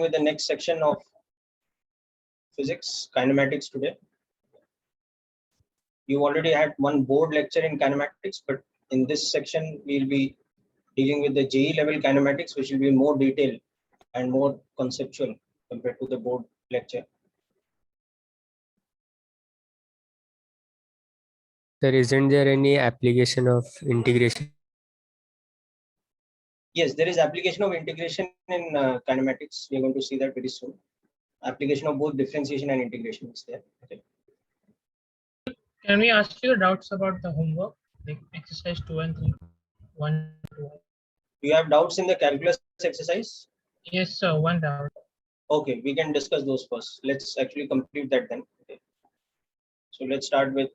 with the next section of physics, kinematics today. You already had one board lecture in kinematics, but in this section, we'll be dealing with the JEE level kinematics, which will be more detailed and more conceptual compared to the board lecture. Sir, isn't there any application of integration? Yes, there is application of integration in kinematics. We are going to see that very soon. Application of both differentiation and integration is there. Okay. Can we ask you doubts about the homework, like exercise 2 and 3? 1, 2. Do you have doubts in the calculus exercise? Yes, sir. One doubt. Okay, we can discuss those first. Let's actually complete that then. Okay. So let's start with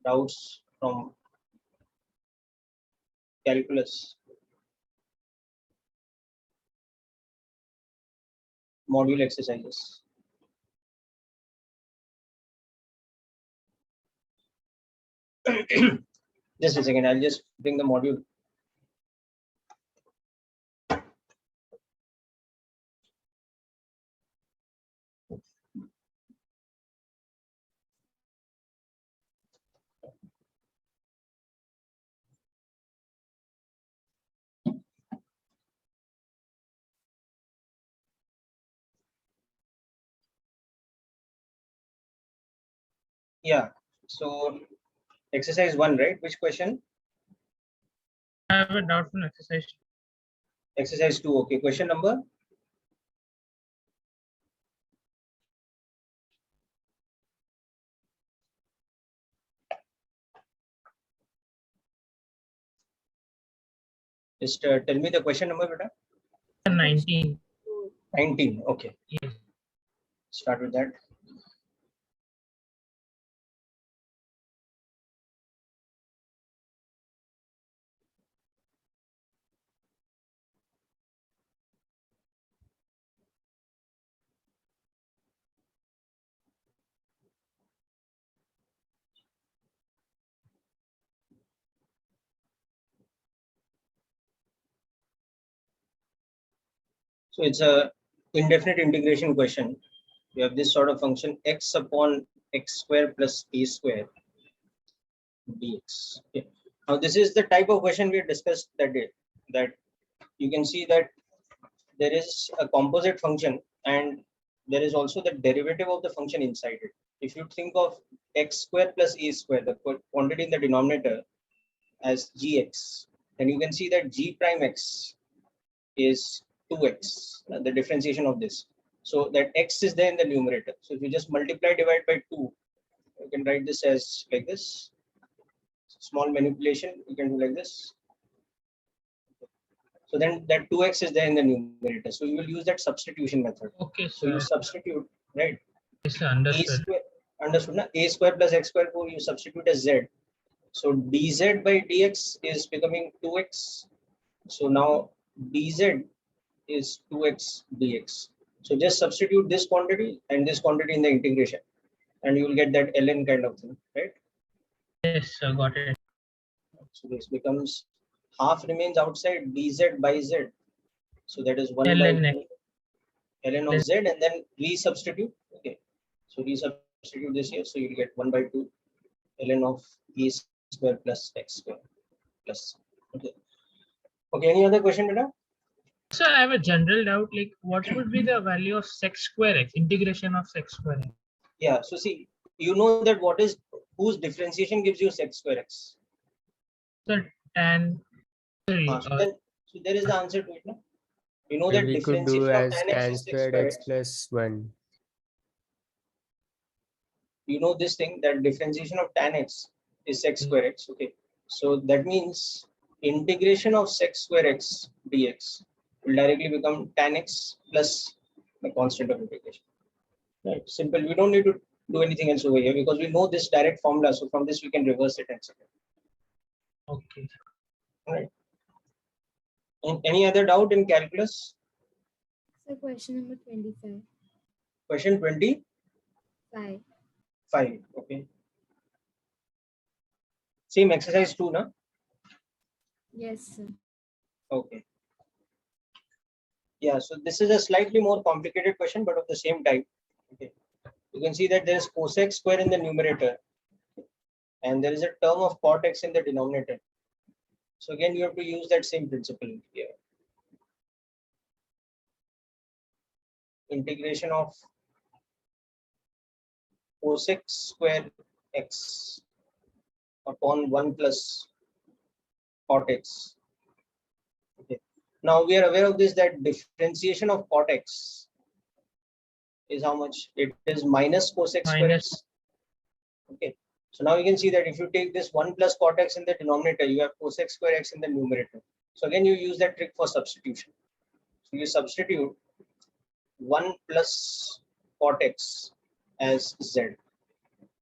doubts from calculus module exercises. Just a second, I'll just bring the module. Yeah, so exercise 1, right? Which question? I have a doubt from exercise. Exercise 2. Okay, question number? Just tell me the question number, beta. 19. 19. Okay. Yes. Start with that. So it's a indefinite integration question. You have this sort of function x upon x square plus a square dx. Okay. Now this is the type of question we discussed that day. That you can see that there is a composite function and there is also the derivative of the function inside it. If you think of x square plus a square, the quantity in the denominator, as gx, then you can see that g prime x is 2x, the differentiation of this. So that x is there in the numerator. So if you just multiply divide by 2, you can write this as like this. Small manipulation, you can do like this. So then that 2x is there in the numerator. So you will use that substitution method. Okay, So sir. you substitute, right? Yes, sir. Understood. Understood, na? A square plus x square, you substitute as z. So dz by dx is becoming 2x. So now dz is 2x dx. So just substitute this quantity and this quantity in the integration, and you will get that ln kind of thing, right? Yes, sir. Got it. So this becomes half remains outside dz by z. So that is 1 ln by 2 ln of z, and then resubstitute. Okay. So resubstitute this here. So you'll get 1 by 2 ln of a square plus x square plus. Okay. Okay. Any other question, Dada? So I have a general doubt, like what would be the value of sec square x, integration of sec square x? Yeah. So see, you know that what is whose differentiation gives you sec square x? So tan. Sorry, So there is the answer to it. No? You know Yeah, that we could do differentiation of as tan x tan is sec squared square x x. plus 1. You know this thing that differentiation of tan x is sec square x. Okay. So that means integration of sec square x dx will directly become tan x plus the constant of integration. Right. Simple. We don't need to do anything else over here because we know this direct formula. So from this we can reverse it and so on. okay. All right. And any other doubt in calculus? So question number 25. Question 25. 5. Okay. Same exercise 2, na? Yes, sir. Okay. Yeah, so this is a slightly more complicated question, but of the same type. Okay. You can see that there is cosec square in the numerator, and there is a term of cot x in the denominator. So again, you have to use that same principle here. Integration of cosec square x upon 1 plus cot x. Okay. Now we are aware of this, that differentiation of cot x is how much? It is minus cosec square x. Okay. So now you can see that if you take this 1 plus cot x in the denominator, you have cosec square x in the numerator. So again, you use that trick for substitution. So you substitute 1 plus cot x as z.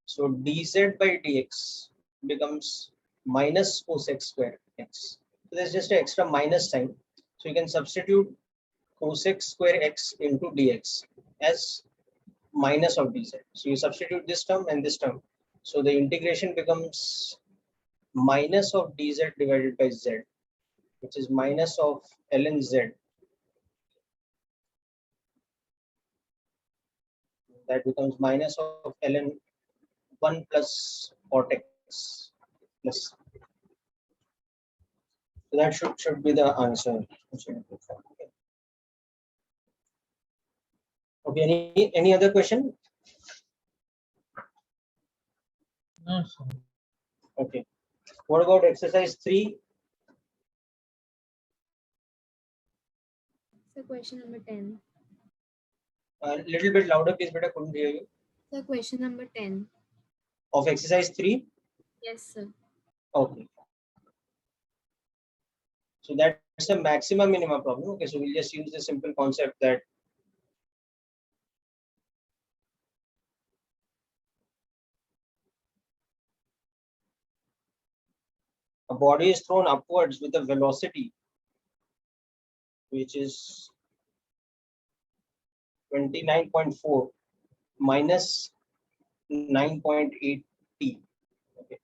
So dz by dx becomes minus cosec square x. So there's just an extra minus sign. So you can substitute cosec square x into dx as minus of dz. So you substitute this term and this term. So the integration becomes minus of dz divided by z, which is minus of ln z. That becomes minus of ln 1 plus cot x plus. So that should be the answer. Okay, any other question? No, sir. Okay. What about exercise 3? So question number 10. A little bit louder, please, better. Couldn't hear you. So question number 10. Of exercise 3? Yes, sir. Okay. So that's the maximum minimum problem. Okay, so we'll just use the simple concept that a body is thrown upwards with a velocity which is 29.4 minus 9.8 t. Okay.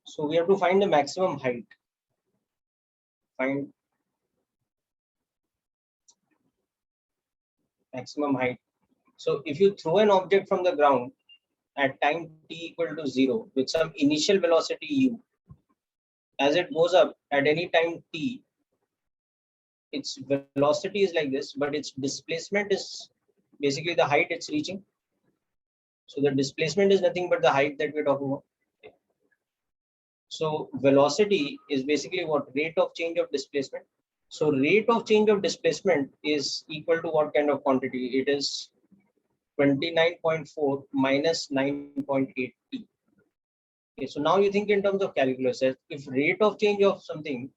So we have to find the maximum height. Find maximum height. So if you throw an object from the ground at time t equal to 0 with some initial velocity u, as it goes up at any time t, its velocity is like this, but its displacement is basically the height it's reaching. So the displacement is nothing but the height that we're talking about. So velocity is basically what? Rate of change of displacement. So rate of change of displacement is equal to what kind of quantity? It is 29.4 minus 9.8 t. Okay, so now you think in terms of calculus. If rate of change of something,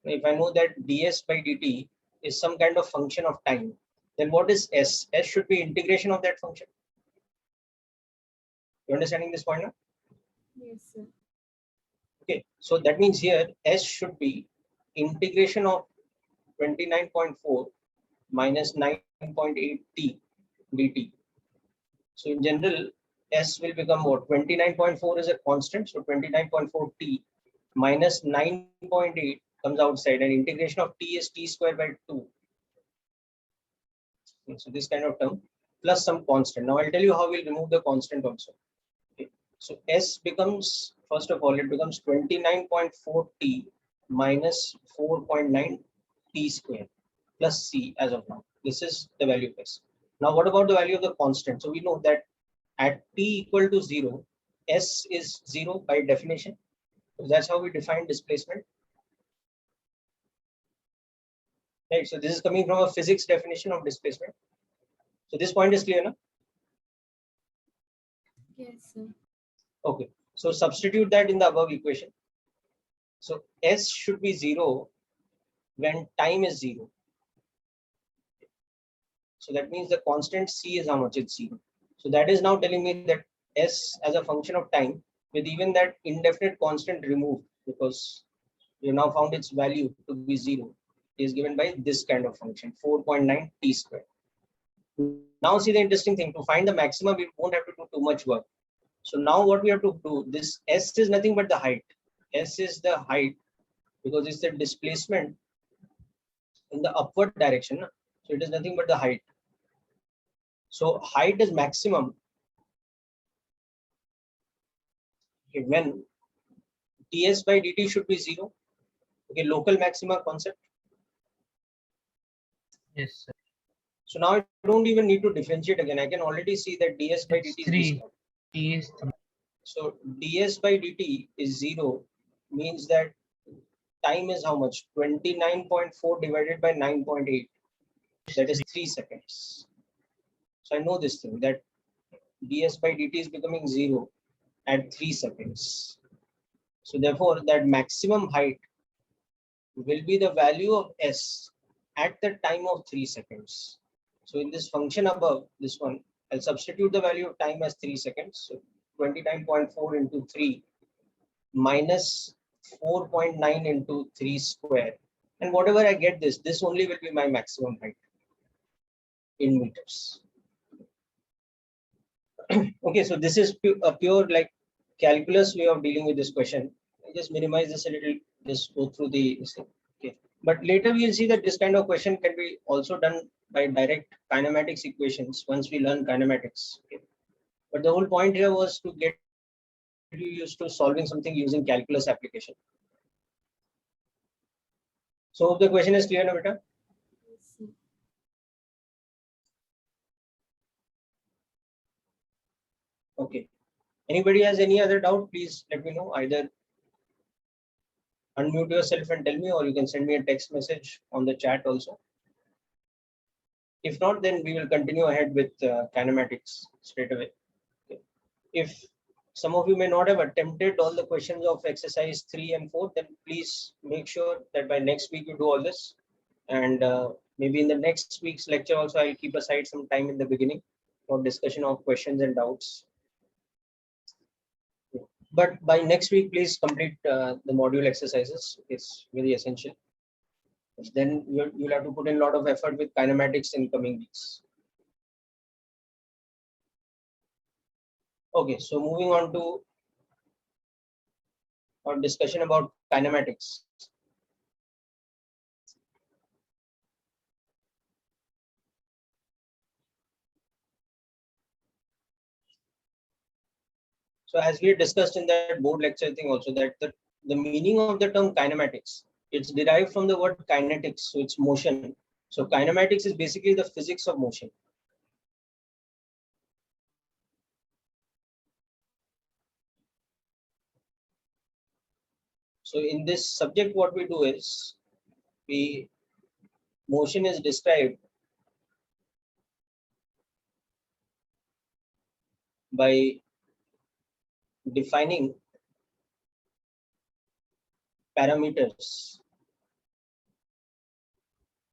if I know that ds by dt is some kind of function of time, then what is s? S should be integration of that function. You understanding this point now? Yes, sir. Okay, so that means here s should be integration of 29.4 minus 9.8 t dt. So in general, s will become what? 29.4 is a constant, so 29.4 t minus 9.8 comes outside, and integration of t is t square by 2. Okay, so this kind of term plus some constant. Now I'll tell you how we'll remove the constant also. Okay, so s becomes, first of all, it becomes 29.4 t minus 4.9 t square plus c as of now. This is the value of s. Now what about the value of the constant? So we know that at t equal to 0, s is 0 by definition. So that's how we define displacement. Right, so this is coming from a physics definition of displacement. So this point is clear, no? Yes, sir. Okay, so substitute that in the above equation. So s should be 0 when time is 0. So that means the constant c is how much? It's 0. So that is now telling me that s as a function of time with even that indefinite constant removed, because you now found its value to be 0, is given by this kind of function 4.9 t square. Now see the interesting thing, to find the maximum we won't have to do too much work. So now what we have to do, this s is nothing but the height. S is the height because it's the displacement in the upward direction. So it is nothing but the height. So height is maximum when ds by dt should be 0. Okay, local maxima concept. Yes, sir. So now I don't even need to differentiate again. I can already see that ds by It's dt is 3. this term. T is 3. So ds by dt is 0, means that time is how much? 29.4 divided by 9.8. That is 3 seconds. So I know this thing, that ds by dt is becoming 0 at 3 seconds. So therefore, that maximum height will be the value of s at the time of 3 seconds. So in this function above, this one, I'll substitute the value of time as 3 seconds. So 29.4 into 3 minus 4.9 into 3 square. And whatever I get this only will be my maximum height in meters. Okay, so this is a pure like calculus way of dealing with this question. I just minimize this a little, just go through the thing. Okay. But later we'll see that this kind of question can be also done by direct kinematics equations once we learn kinematics. Okay. But the whole point here was to get you used to solving something using calculus application. So the question is clear now, beta? Yes, sir. Okay. Anybody has any other doubt, please let me know. Either unmute yourself and tell me, or you can send me a text message on the chat also. If not, then we will continue ahead with kinematics straight away. Okay. If some of you may not have attempted all the questions of exercise 3 and 4, then please make sure that by next week you do all this. And maybe in the next week's lecture also, I'll keep aside some time in the beginning for discussion of questions and doubts. But by next week, please complete the module exercises. It's very essential. Then you'll have to put in a lot of effort with kinematics in coming weeks. Okay, so moving on to our discussion about kinematics. So as we discussed in that board lecture thing also, that the meaning of the term kinematics, it's derived from the word kinetics, so it's motion. So kinematics is basically the physics of motion. So in this subject, what we do is motion is described by defining parameters.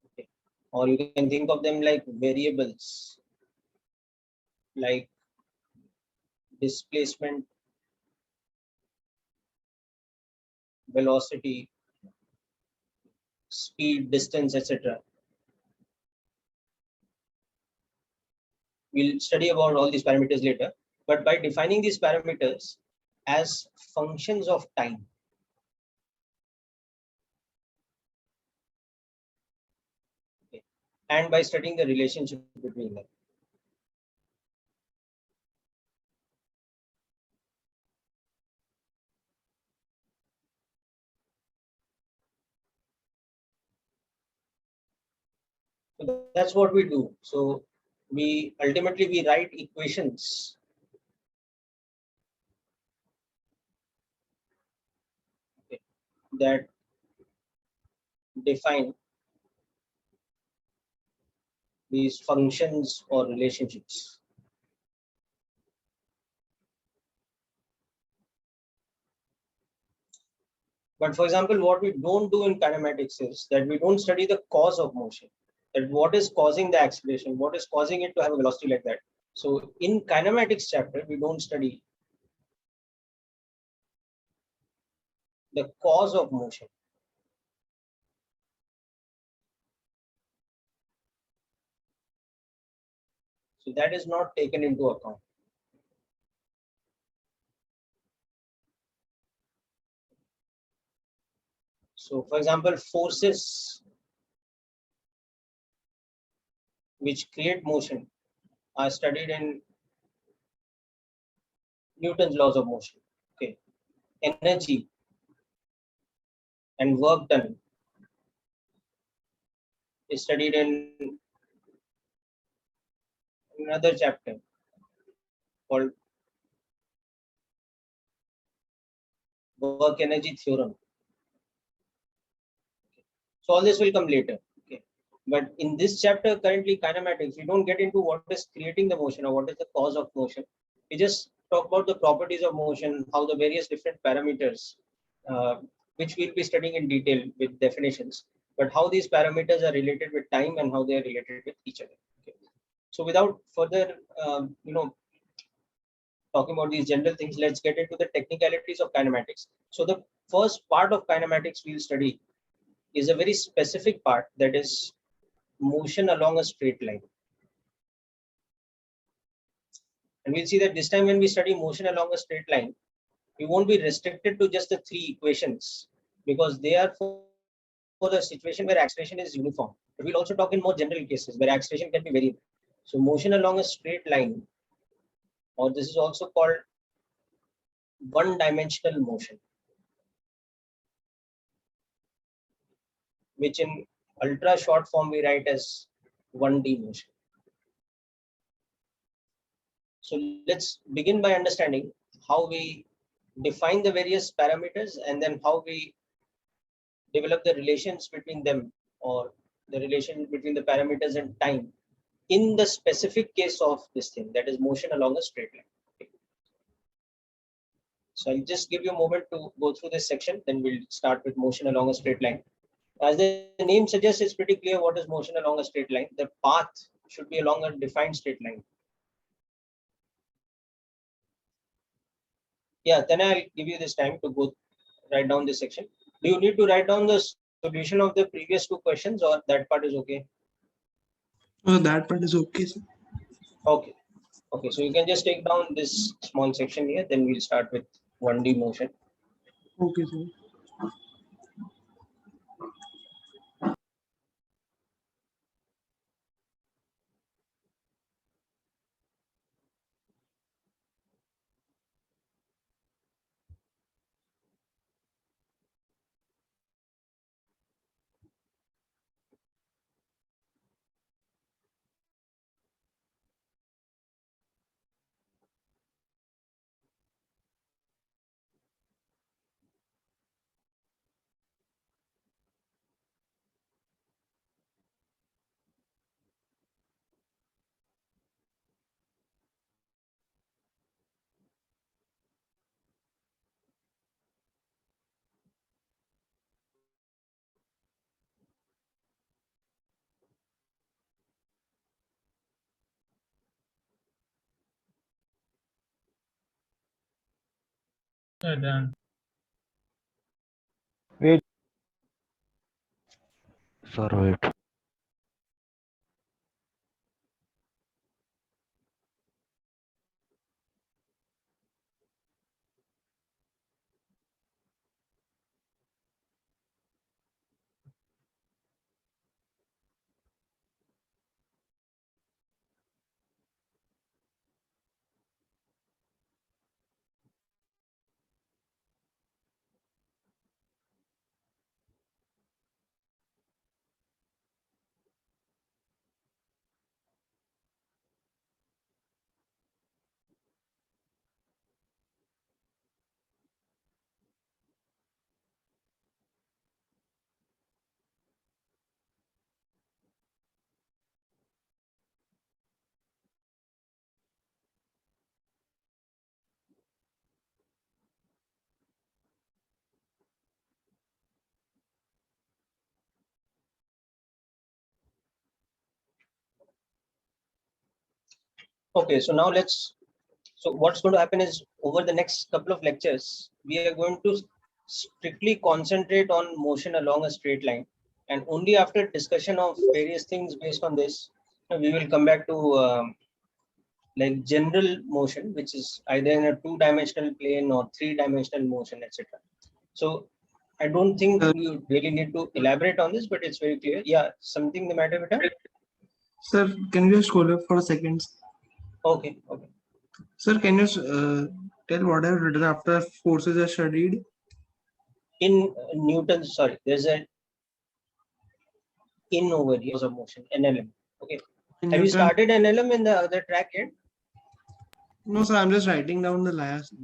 Okay. Or you can think of them like variables, like displacement, velocity, speed, distance, etc. We'll study about all these parameters later, but by defining these parameters as functions of time, okay, and by studying the relationship between them. So that's what we do. So we ultimately write equations that define these functions or relationships. But for example, what we don't do in kinematics is that we don't study the cause of motion, that what is causing the acceleration, what is causing it to have a velocity like that. So in kinematics chapter, we don't study the cause of motion. So that is not taken into account. So for example, forces which create motion are studied in Newton's laws of motion. Okay, energy and work done is studied in another chapter called work energy theorem. So all this will come later. Okay, but in this chapter currently kinematics, we don't get into what is creating the motion or what is the cause of motion. We just talk about the properties of motion, how the various different parameters, which we'll be studying in detail with definitions, but how these parameters are related with time and how they are related with each other. Okay. So without further, talking about these general things, let's get into the technicalities of kinematics. So the first part of kinematics we'll study is a very specific part, that is motion along a straight line. And we'll see that this time when we study motion along a straight line, we won't be restricted to just the three equations because they are for the situation where acceleration is uniform. But we'll also talk in more general cases where acceleration can be variable. So motion along a straight line, or this is also called one-dimensional motion, which in ultra short form we write as 1D motion. So let's begin by understanding how we define the various parameters and then how we develop the relations between them, or the relation between the parameters and time in the specific case of this thing, that is motion along a straight line. Okay. So I'll just give you a moment to go through this section, then we'll start with motion along a straight line. As the name suggests, it's pretty clear what is motion along a straight line. The path should be along a defined straight line. Yeah, then I'll give you this time to go write down this section. Do you need to write down the solution of the previous two questions, or that part is okay? That part is okay, sir. Okay. Okay, so you can just take down this small section here, then we'll start with 1D motion. Okay, sir. Done. Sir, wait. Okay, so now so what's going to happen is over the next couple of lectures, we are going to strictly concentrate on motion along a straight line. And only after discussion of various things based on this, we will come back to like general motion, which is either in a two-dimensional plane or three-dimensional motion, etc. So I don't think Uh, you really need to elaborate on this, but it's very clear. Yeah, something the matter with that? Sir, can you just scroll up for a second? Okay, okay. Sir, can you tell what I've written after forces are studied? In Newton's, sorry, there's a in over here of motion, NLM. Okay. In Have you Newton? started NLM in the other track yet? No, sir, I'm just writing down the last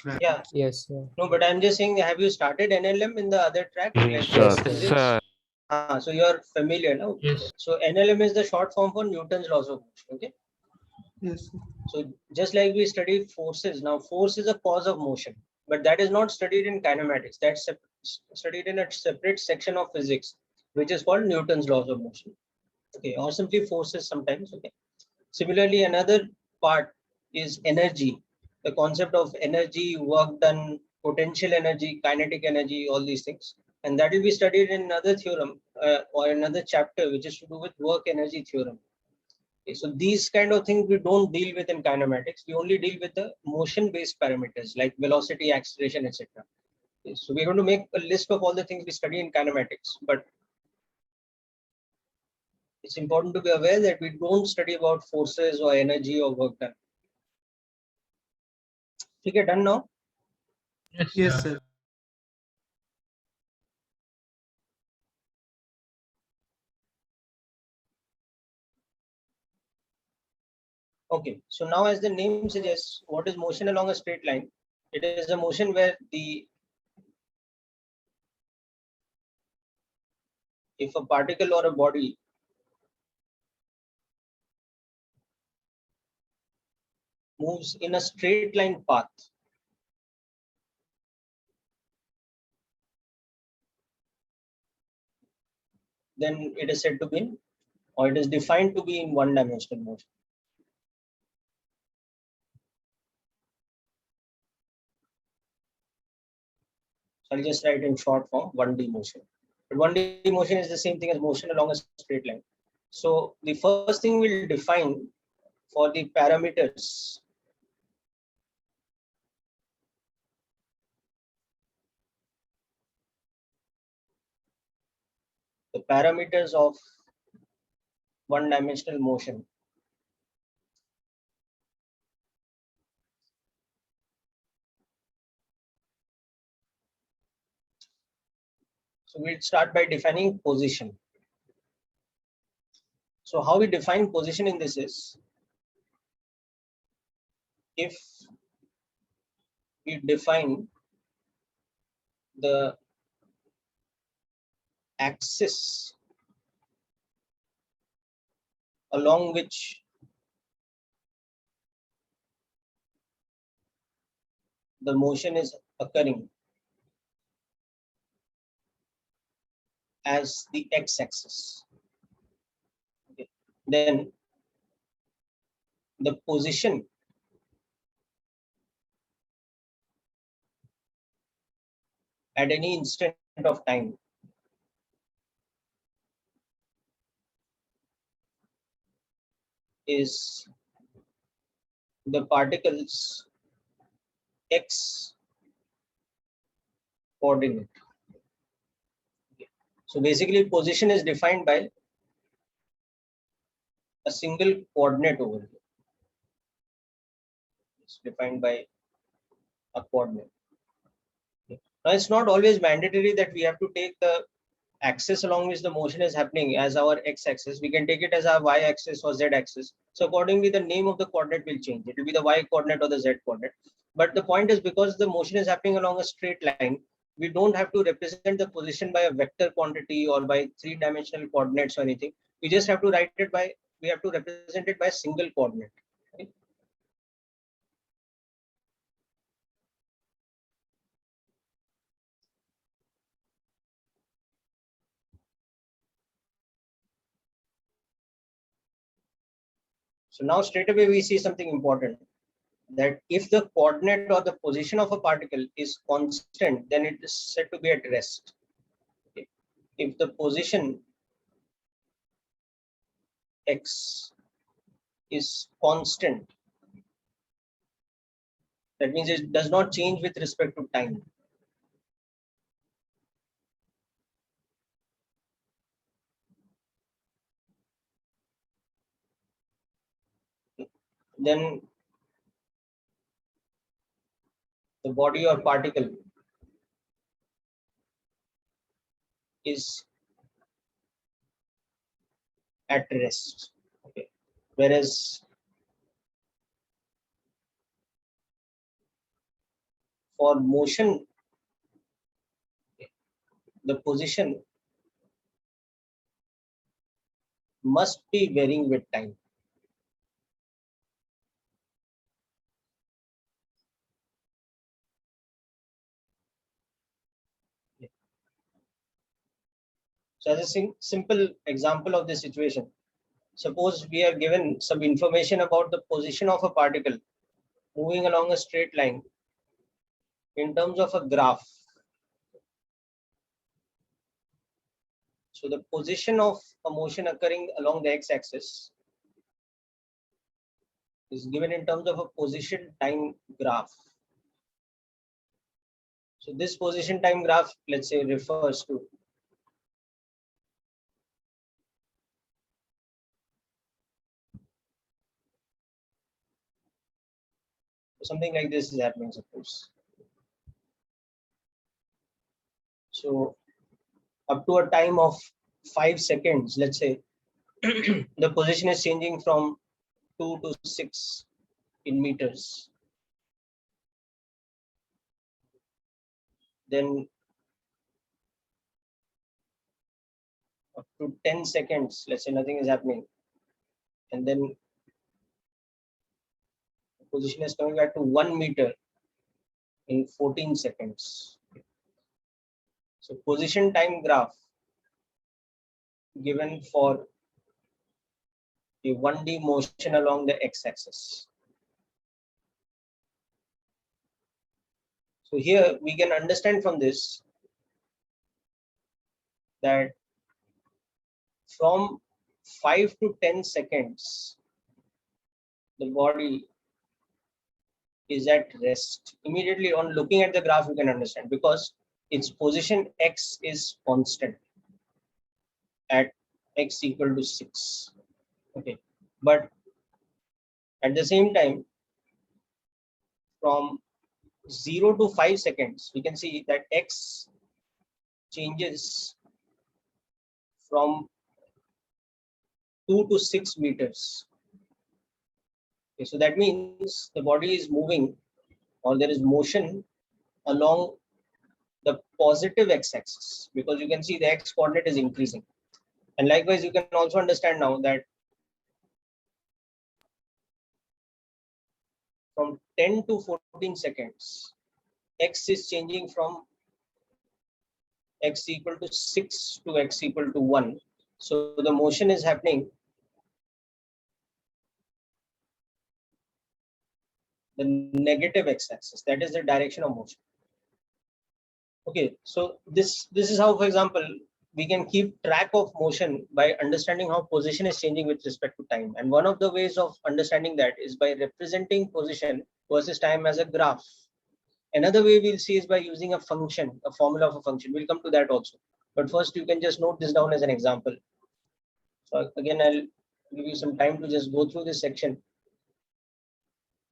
bracket. Yeah. Yes, sir. No, but I'm just saying, have you started NLM in the other track? Yes, Like Yes, sir. sir. physics? Sir. So you're familiar now. Yes. So NLM is the short form for Newton's laws of motion. Okay. Yes, sir. So just like we studied forces, now force is a cause of motion, but that is not studied in kinematics. That's studied in a separate section of physics, which is called Newton's laws of motion. Okay, or simply forces sometimes. Okay. Similarly, another part is energy. The concept of energy, work done, potential energy, kinetic energy, all these things. And that will be studied in another theorem or another chapter, which is to do with work energy theorem. Okay, so these kind of things we don't deal with in kinematics. We only deal with the motion-based parameters like velocity, acceleration, etc. Okay, so we're going to make a list of all the things we study in kinematics, but it's important to be aware that we don't study about forces or energy or work done. Okay, done now. Yes, sir. Okay, so now as the name suggests, what is motion along a straight line? It is a motion where if a particle or a body moves in a straight line path, then it is said to be in, or it is defined to be in one-dimensional motion. So I'll just write in short form 1D motion. But 1D motion is the same thing as motion along a straight line. So the first thing we'll define for the parameters of one-dimensional motion. So we'll start by defining position. So how we define position in this is, if we define the axis along which the motion is occurring as the x-axis, okay, then the position at any instant of time is the particle's x coordinate. Okay. So basically position is defined by a single coordinate over here. It's defined by a coordinate. Okay. Now it's not always mandatory that we have to take the axis along which the motion is happening as our x-axis. We can take it as our y-axis or z-axis. So accordingly, the name of the coordinate will change. It will be the y-coordinate or the z-coordinate. But the point is, because the motion is happening along a straight line, we don't have to represent the position by a vector quantity or by three-dimensional coordinates or anything. We just have to write it by, we have to represent it by a single coordinate. Okay? So now straight away we see something important, that if the coordinate or the position of a particle is constant, then it is said to be at rest. Okay. If the position x is constant, that means it does not change with respect to time. then the body or particle is at rest. Okay. Whereas for motion, the position must be varying with time. So as a simple example of this situation, suppose we are given some information about the position of a particle moving along a straight line in terms of a graph. So the position of a motion occurring along the x-axis is given in terms of a position time graph. So this position time graph, let's say, refers to something like this is happening, suppose. So up to a time of 5 seconds, let's say, the position is changing from 2 to 6 in meters. Then up to 10 seconds, let's say nothing is happening. And then the position is coming back to 1 meter in 14 seconds. So position time graph given for the 1D motion along the x-axis. So here we can understand from this that from 5 to 10 seconds, the body is at rest. Immediately on looking at the graph, you can understand, because its position x is constant at x equal to 6. Okay, but at the same time, from 0 to 5 seconds, we can see that x changes from 2 to 6 meters. Okay, so that means the body is moving, or there is motion along the positive x-axis, because you can see the x coordinate is increasing. And likewise, you can also understand now that from 10 to 14 seconds, x is changing from x equal to 6 to x equal to 1. So the motion is happening the negative x-axis, that is the direction of motion. Okay, so this is how, for example, we can keep track of motion by understanding how position is changing with respect to time. And one of the ways of understanding that is by representing position versus time as a graph. Another way we'll see is by using a function, a formula of a function. We'll come to that also. But first, you can just note this down as an example. So again, I'll give you some time to just go through this section.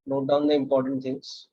Note down the important things.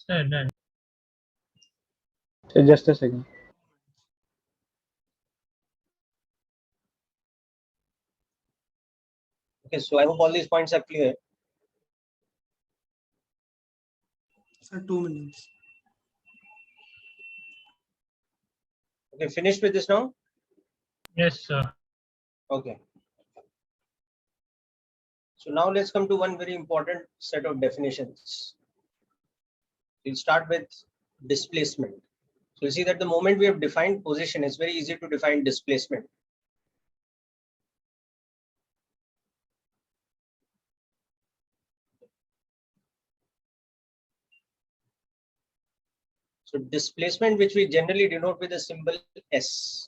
Sir, done. So just a second. Okay, so I hope all these points are clear. Sir, 2 minutes. Okay, finished with this now? Yes, sir. Okay. So now let's come to one very important set of definitions. We'll start with displacement. So you'll see that the moment we have defined position, it's very easy to define displacement. So displacement, which we generally denote with the symbol S.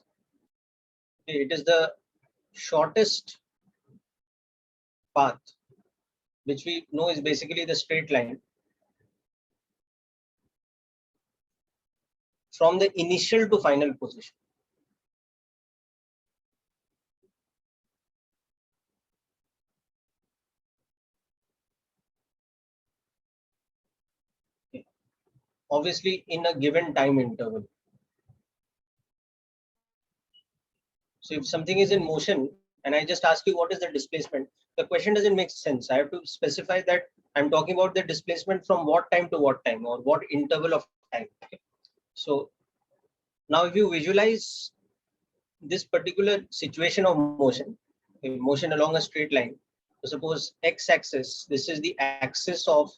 It is the shortest path, which we know is basically the straight line from the initial to final position. Obviously in a given time interval. So if something is in motion and I just ask you what is the displacement, the question doesn't make sense. I have to specify that I'm talking about the displacement from what time to what time or what interval of time. So now if you visualize this particular situation of motion, motion along a straight line, so suppose x-axis, this is the axis of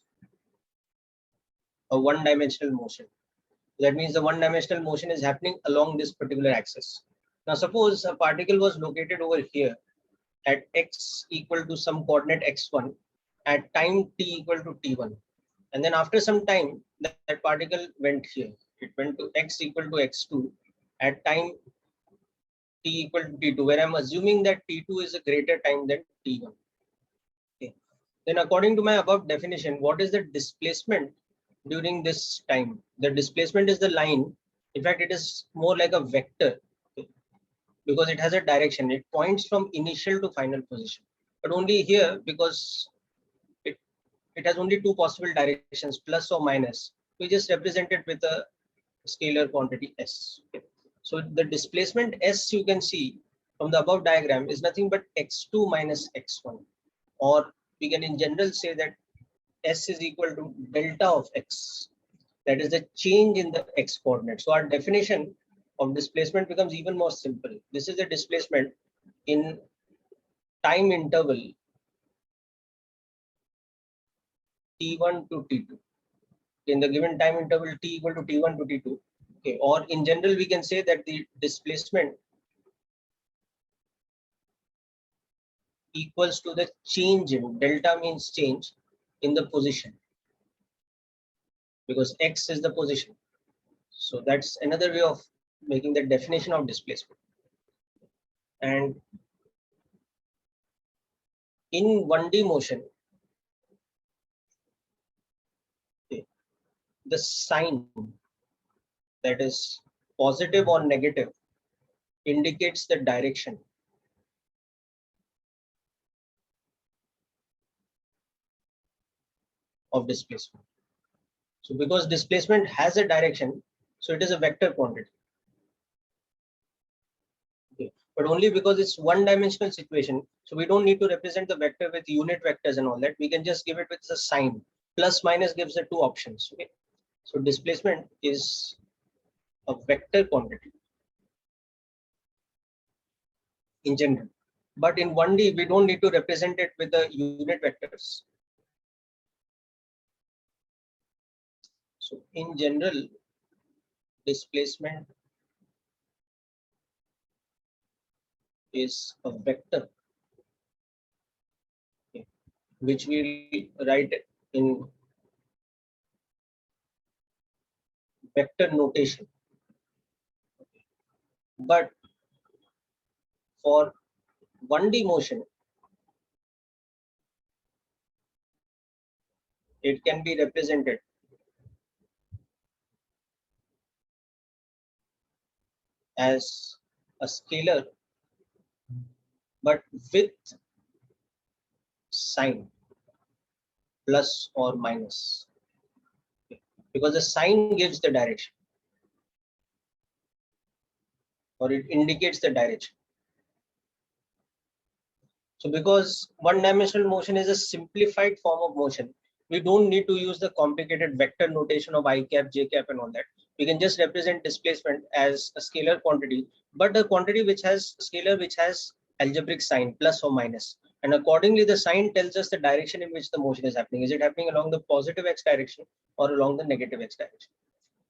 a one-dimensional motion. That means the one-dimensional motion is happening along this particular axis. Now suppose a particle was located over here at x equal to some coordinate x1 at time t equal to t1. And then after some time, that particle went here. It went to x equal to x2 at time t equal to t2, where I'm assuming that t2 is a greater time than t1. Okay. Then according to my above definition, what is the displacement during this time? The displacement is the line. In fact, it is more like a vector, okay, because it has a direction. It points from initial to final position. But only here, because it has only two possible directions, plus or minus, we just represent it with a scalar quantity s. Okay. So the displacement s, you can see from the above diagram, is nothing but x2 minus x1, or we can in general say that s is equal to delta of x, that is the change in the x coordinate. So our definition of displacement becomes even more simple. This is the displacement in time interval t1 to t2. In the given time interval t equal to t1 to t2. Okay, or in general we can say that the displacement equals to the change in, delta means change in the position, because x is the position. So that's another way of making the definition of displacement. And in 1D motion, okay, the sign, that is positive or negative, indicates the direction. Of displacement. So because displacement has a direction, so it is a vector quantity. Okay. But only because it's one-dimensional situation, so we don't need to represent the vector with unit vectors and all that. We can just give it with a sign. Plus minus gives the two options. Okay. So displacement is a vector quantity in general. But in 1D, we don't need to represent it with the unit vectors. So in general, displacement is a vector, okay, which we write in vector notation. But for 1D motion, it can be represented as a scalar, but with sign plus or minus, because the sign gives the direction or it indicates the direction. So because one-dimensional motion is a simplified form of motion, we don't need to use the complicated vector notation of I cap, j cap and all that. We can just represent displacement as a scalar quantity, but a quantity which has scalar which has algebraic sign plus or minus. And accordingly, the sign tells us the direction in which the motion is happening. Is it happening along the positive x direction or along the negative x direction?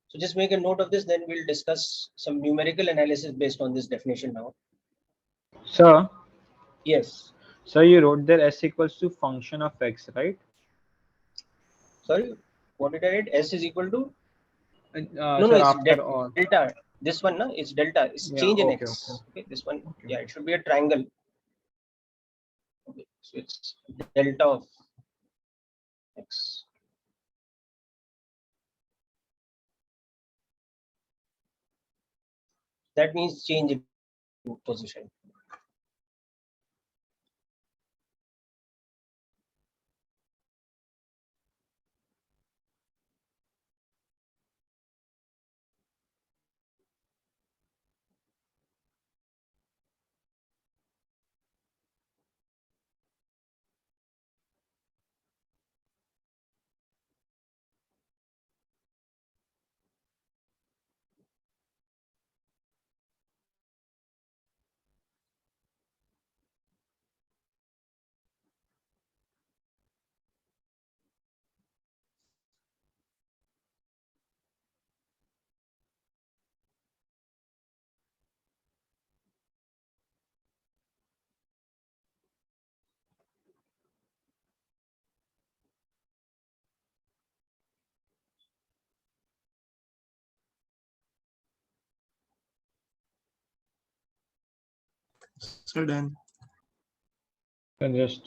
So just make a note of this, then we'll discuss some numerical analysis based on this definition now. Sir, Yes. so you wrote there s equals to function of x, right? Sorry, what did I write? S is equal to? No, It's after all. delta. This one, no, it's delta. It's Yeah, change in okay, x. okay. Okay, this one, Okay. yeah, it should be a triangle. Okay, so it's delta of x. That means change in position. So done. Just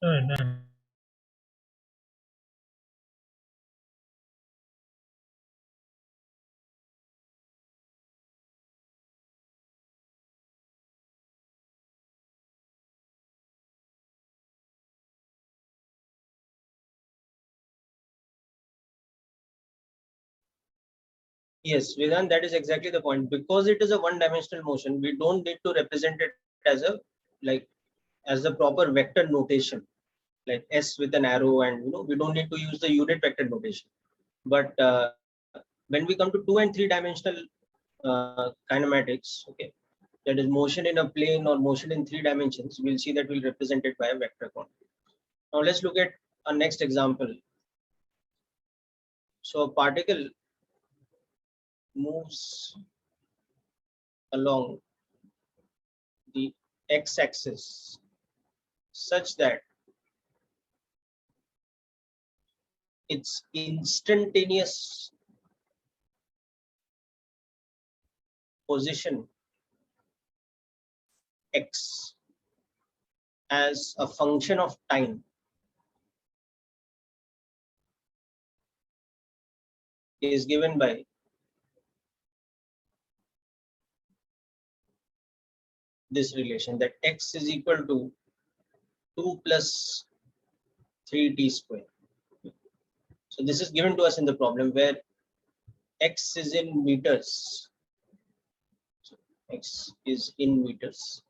So done. Yes, Vedant, that is exactly the point. Because it is a one-dimensional motion, we don't need to represent it as a like as the proper vector notation, like S with an arrow, and we don't need to use the unit vector notation. But when we come to 2 and 3 dimensional kinematics, okay, that is motion in a plane or motion in 3 dimensions, we'll see that we'll represent it by a vector quantity. Now let's look at our next example. So a particle moves along the x-axis such that its instantaneous position x as a function of time is given by this relation, that x is equal to 2 plus 3t square. So this is given to us in the problem where x is in meters. So x is in meters.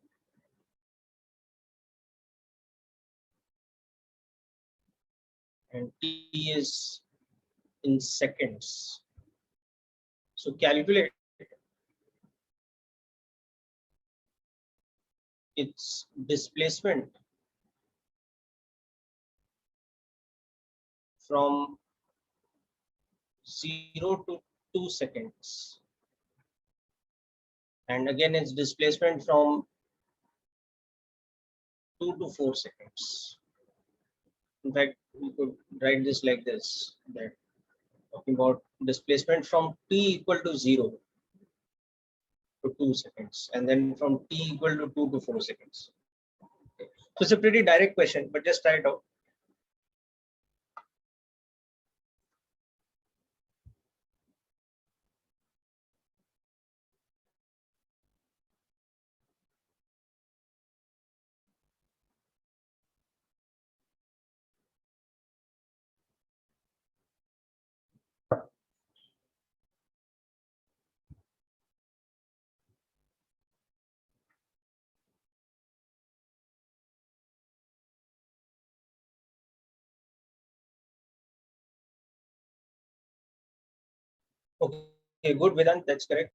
And t is in seconds. So calculate its displacement from 0 to 2 seconds. And again, its displacement from 2 to 4 seconds. In fact, we could write this like this, that talking about displacement from t equal to 0 to 2 seconds, and then from t equal to 2 to 4 seconds. Okay. So it's a pretty direct question, but just try it out. Okay, good, Vedant, that's correct.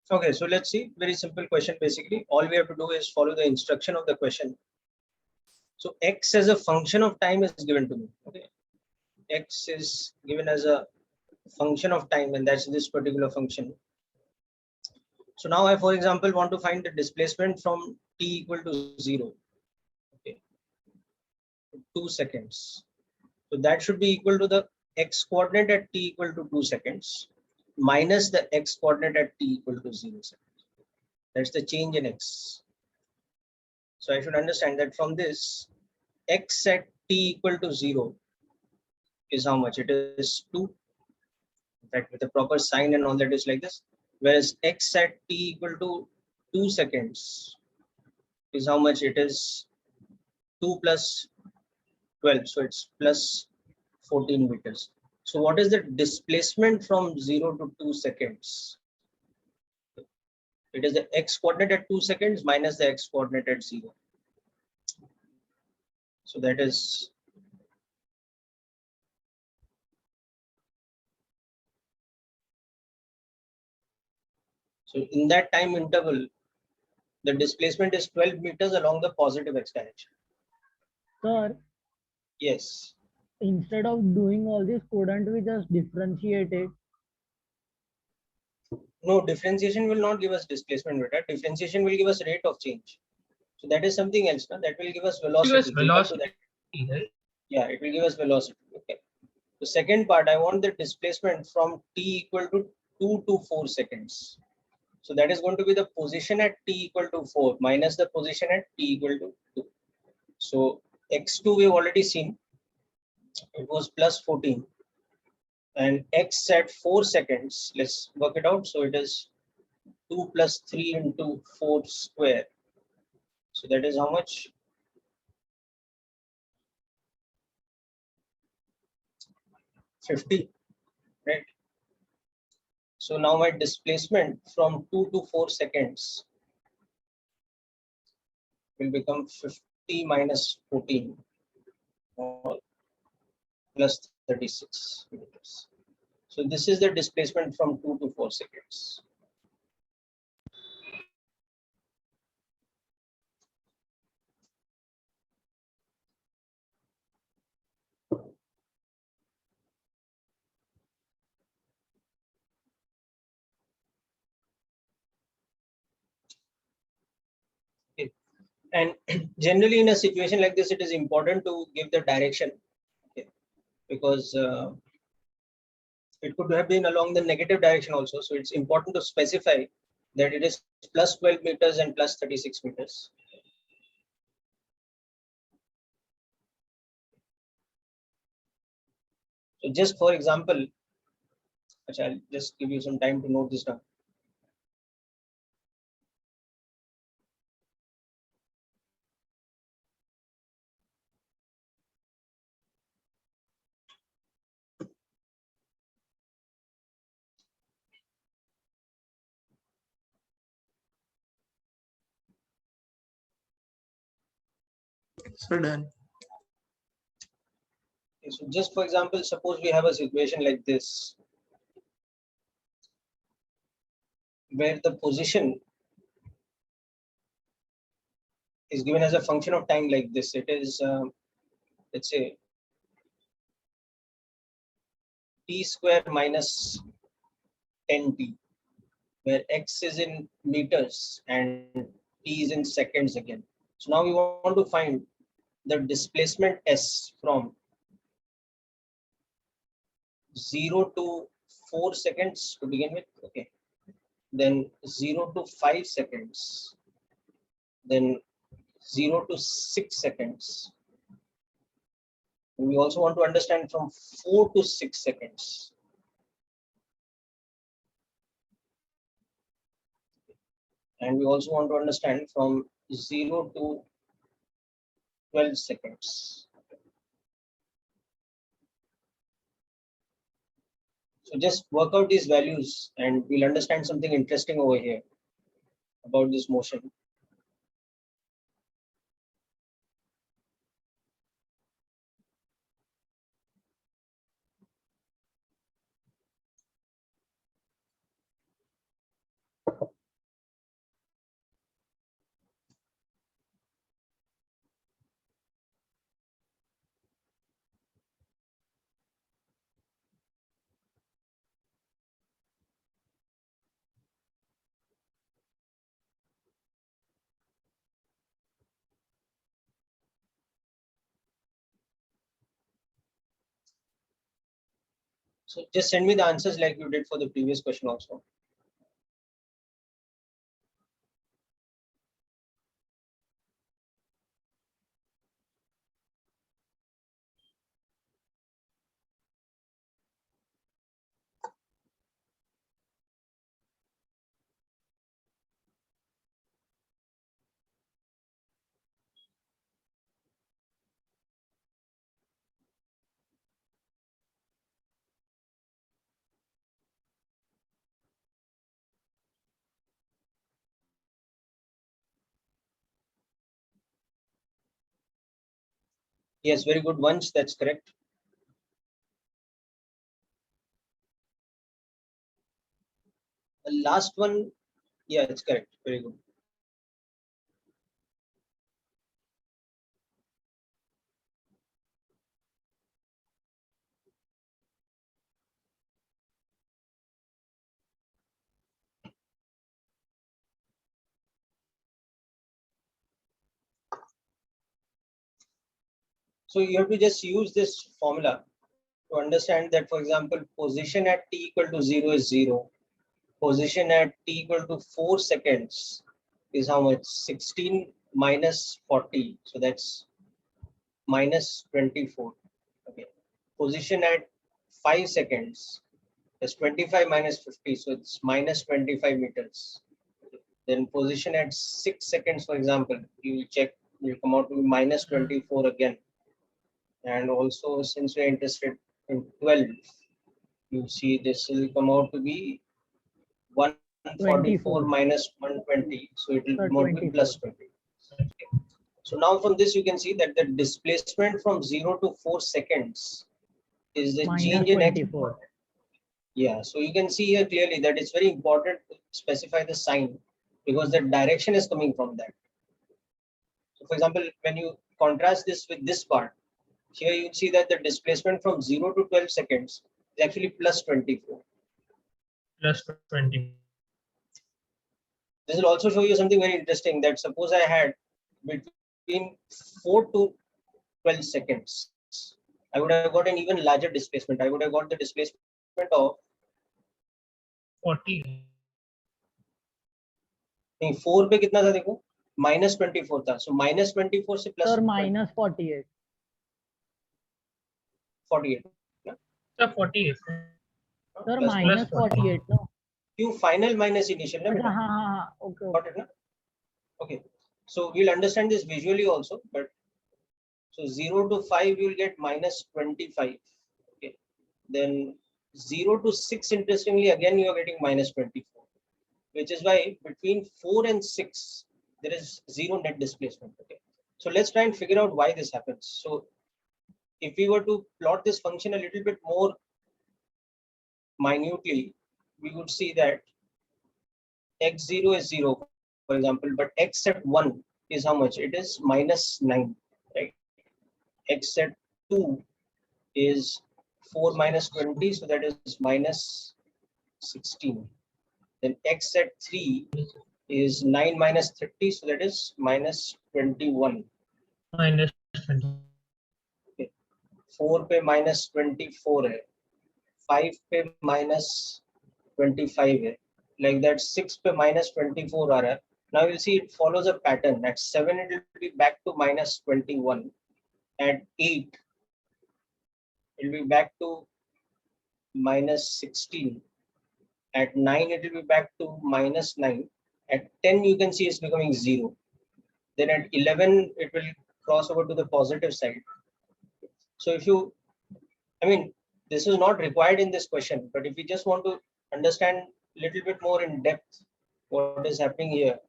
Okay, so let's see. Very simple question. Basically, all we have to do is follow the instruction of the question. So x as a function of time is given to me. Okay, x is given as a function of time, and that's this particular function. So now I, for example, want to find the displacement from t equal to 0. Okay, 2 seconds. So that should be equal to the x coordinate at t equal to 2 seconds minus the x coordinate at t equal to 0 seconds. That's the change in x. So I should understand that from this, x at t equal to 0 is how much? It is 2. In fact, with a proper sign and all that is like this. Whereas x at t equal to 2 seconds is how much? It is 2 plus 12. So it's plus 14 meters. So what is the displacement from 0 to 2 seconds? It is the x coordinate at 2 seconds minus the x coordinate at 0. So that is so in that time interval, the displacement is 12 meters along the positive x direction. Sir, Yes. instead of doing all this, couldn't we just differentiate it? No, differentiation will not give us displacement beta. Differentiation will give us rate of change. So that is something else. No? That will give us velocity. Give us We'll come to that. velocity, right? Yeah, it will give us velocity. Okay. The second part, I want the displacement from t equal to 2 to 4 seconds. So that is going to be the position at t equal to 4 minus the position at t equal to 2. So x2 we've already seen. It was plus 14. And x at 4 seconds, let's work it out. So it is 2 plus 3 into 4 square. So that is how much? 50, right? So now my displacement from 2 to 4 seconds will become 50 minus 14 or plus 36 meters. So this is the displacement from 2 to 4 seconds. Okay. And generally in a situation like this, it is important to give the direction, okay, because it could have been along the negative direction also. So it's important to specify that it is plus 12 meters and plus 36 meters. So just for example, I'll just give you some time to note this down. So done. Okay, so just for example, suppose we have a situation like this, where the position is given as a function of time like this. It is, let's say, t square minus 10t, where x is in meters and t is in seconds again. So now we want to find the displacement s from 0 to 4 seconds to begin with. Okay. Then 0 to 5 seconds. Then 0 to 6 seconds. We also want to understand from 4 to 6 seconds. And we also want to understand from 0 to 12 seconds. So just work out these values and we'll understand something interesting over here about this motion. So just send me the answers like you did for the previous question also. Yes, very good. Once that's correct. The last one, yeah, it's correct. Very good. So you have to just use this formula to understand that, for example, position at t equal to 0 is 0. Position at t equal to 4 seconds is how much? 16 minus 40. So that's minus 24. Okay. Position at 5 seconds is 25 minus 50. So it's minus 25 meters. Then position at 6 seconds, for example, you will check, will come out to be minus 24 again. And also, since we're interested in 12, you see this will come out to be 144 24. minus 120. So it will Sir, come out to be plus 20. Okay. So now from this, you can see that the displacement from 0 to 4 seconds is the Minus change in x. 24. Yeah, so you can see here clearly that it's very important to specify the sign because the direction is coming from that. So for example, when you contrast this with this part, here you see that the displacement from 0 to 12 seconds is actually plus 24. Plus 20. This will also show you something very interesting, that suppose I had between 4 to 12 seconds, I would have got an even larger displacement. I would have got the displacement of 40. 4 पे कितना था देखो, minus 24 था. So minus 24 से plus Sir, minus 48. 48. Sir, 48. Sir, Plus minus 48. No. Q final minus initial. Na, अच्छा, beta? हाँ, हाँ, हाँ. Okay. Got it, na? Okay. So we'll understand this visually also, but so 0 to 5 you will get minus 25. Okay. Then 0 to 6, interestingly, again you are getting minus 24, which is why between 4 and 6 there is zero net displacement. Okay. So let's try and figure out why this happens. So if we were to plot this function a little bit more minutely, we would see that x0 is 0, for example, but x at 1 is how much? It is minus 9, right? X at 2 is 4 minus 20, so that is minus 16. Then x at 3 is 9 minus 30, so that is minus 21. Minus 20. Okay. 4 पे minus 24 है, 5 पे minus 25 है, like that 6 पे minus 24 आ रहा है. Now you'll see it follows a pattern. At 7 it will be back to minus 21. At 8 it will be back to minus 16. At 9 it will be back to minus 9. At 10 you can see it's becoming 0. Then at 11 it will cross over to the positive side. So if you, I mean, this is not required in this question, but if you just want to understand a little bit more in depth what is happening here,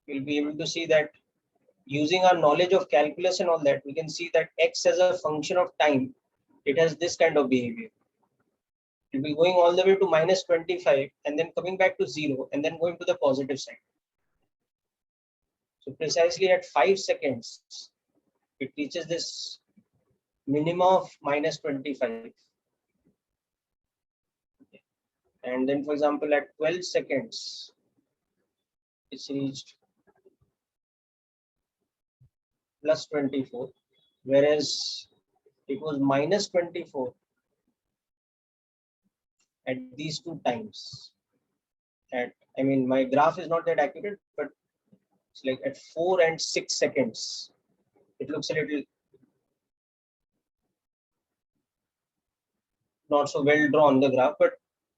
you'll be able to see that using our knowledge of calculus and all that, we can see that x as a function of time, it has this kind of behavior. It will be going all the way to minus 25 and then coming back to 0 and then going to the positive side. So precisely at 5 seconds, it reaches this minimum of minus 25. And then, for example, at 12 seconds, it's reached plus 24, whereas it was minus 24 at these two times. I mean, my graph is not that accurate, but it's like at 4 and 6 seconds. It looks a little not so well drawn, the graph, but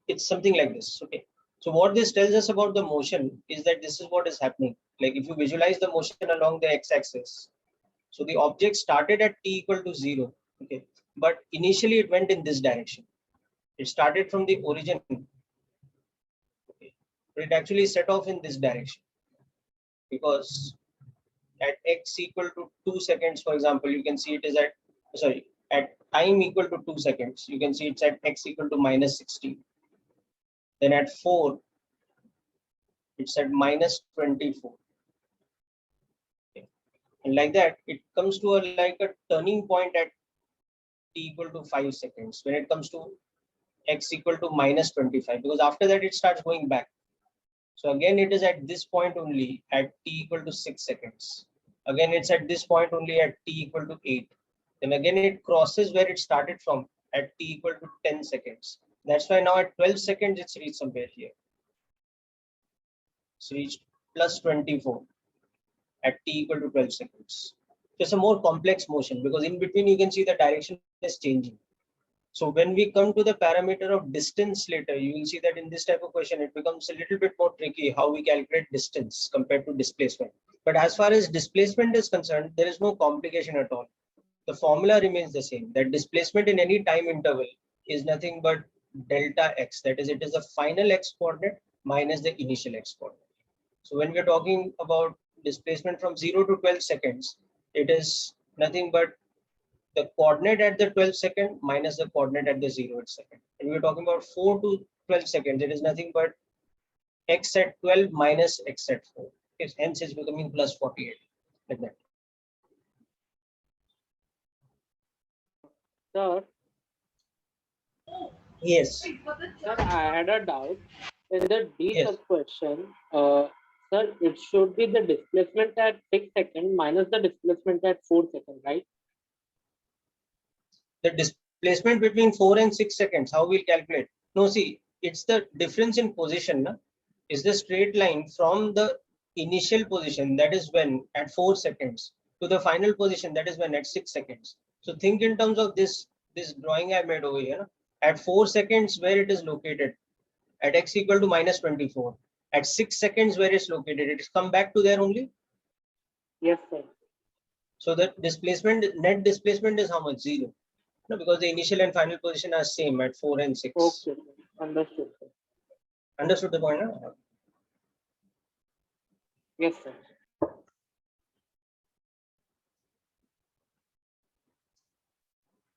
it's something like this. Okay. So what this tells us about the motion is that this is what is happening. Like if you visualize the motion along the x-axis, so the object started at t equal to 0. Okay. But initially it went in this direction. It started from the origin. Okay. But it actually set off in this direction because at x equal to 2 seconds, for example, you can see it is at, sorry, at time equal to 2 seconds, you can see it's at x equal to minus 60. Then at 4, it's at minus 24. Okay. And like that, it comes to like a turning point at t equal to 5 seconds when it comes to x equal to minus 25, because after that it starts going back. So again, it is at this point only at t equal to 6 seconds. Again, it's at this point only at t equal to 8. Then again, it crosses where it started from at t equal to 10 seconds. That's why now at 12 seconds, it's reached somewhere here. It's reached plus 24 at t equal to 12 seconds. It's a more complex motion because in between you can see the direction is changing. So when we come to the parameter of distance later, you will see that in this type of question, it becomes a little bit more tricky how we calculate distance compared to displacement. But as far as displacement is concerned, there is no complication at all. The formula remains the same, that displacement in any time interval is nothing but delta x. That is, it is the final x coordinate minus the initial x coordinate. So when we are talking about displacement from 0 to 12 seconds, it is nothing but the coordinate at the 12 second minus the coordinate at the 0th second. And we're talking about 4 to 12 seconds. It is nothing but x at 12 minus x at 4. Okay, hence it's becoming plus 48. Like that. Sir, Yes. sir, I had a doubt. In the D Yes. sub question, sir, it should be the displacement at 6 seconds minus the displacement at 4 seconds, right? The displacement between 4 and 6 seconds, how we'll calculate? No, see, it's the difference in position. Na? Is the straight line from the initial position, that is when at 4 seconds, to the final position, that is when at 6 seconds. So think in terms of this drawing I made over here. Na? At 4 seconds, where it is located, at x equal to minus 24. At 6 seconds, where it's located, it is come back to there only. Yes, sir. So the displacement, net displacement is how much? 0. No, because the initial and final position are same at 4 and 6. Okay, sir. Understood, sir. Understood the point? No? Yes, sir.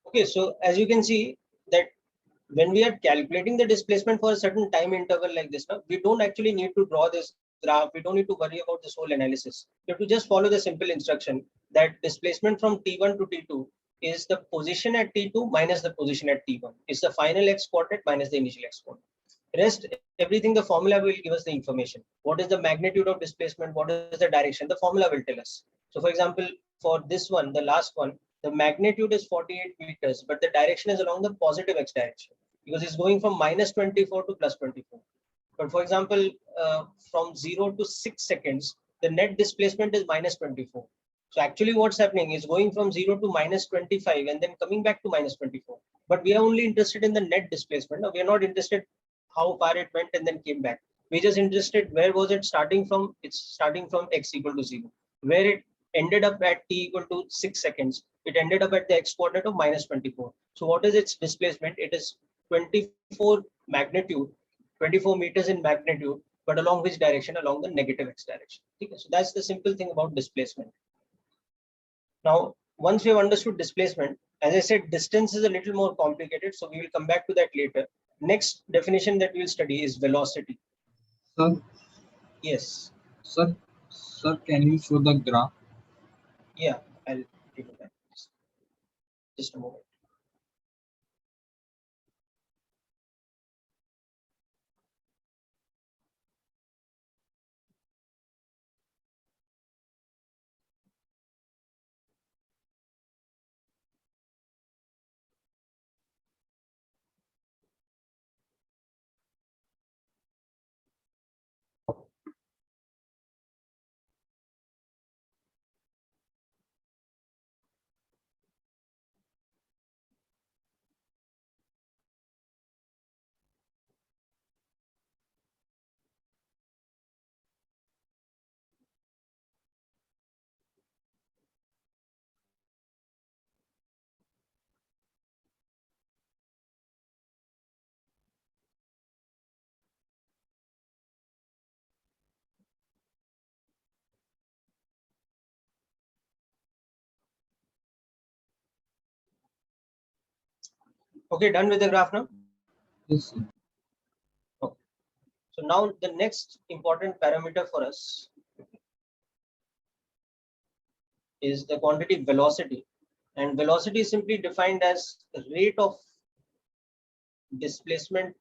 Okay, so as you can see that when we are calculating the displacement for a certain time interval like this, now, we don't actually need to draw this graph. We don't need to worry about this whole analysis. You have to just follow the simple instruction that displacement from T1 to T2 is the position at T2 minus the position at T1. It's the final x coordinate minus the initial x coordinate. Rest, everything, the formula will give us the information. What is the magnitude of displacement? What is the direction? The formula will tell us. So for example, for this one, the last one, the magnitude is 48 meters, but the direction is along the positive x direction because it's going from minus 24 to plus 24. But for example, from 0 to 6 seconds, the net displacement is minus 24. So actually what's happening is going from 0 to minus 25 and then coming back to minus 24. But we are only interested in the net displacement. Now, we are not interested how far it went and then came back. We're just interested where was it starting from? It's starting from x equal to 0. Where it ended up at t equal to 6 seconds, it ended up at the x coordinate of minus 24. So what is its displacement? It is 24 magnitude, 24 meters in magnitude, but along which direction? Along the negative x direction. Okay, so that's the simple thing about displacement. Now, once we have understood displacement, as I said, distance is a little more complicated, so we will come back to that later. Next definition that we will study is velocity. Sir, Yes. sir, can you show the graph? Yeah, I'll give it that. Just a moment. Okay, done with the graph now? Yes, sir. Okay. So now the next important parameter for us is the quantity velocity, and velocity is simply defined as rate of displacement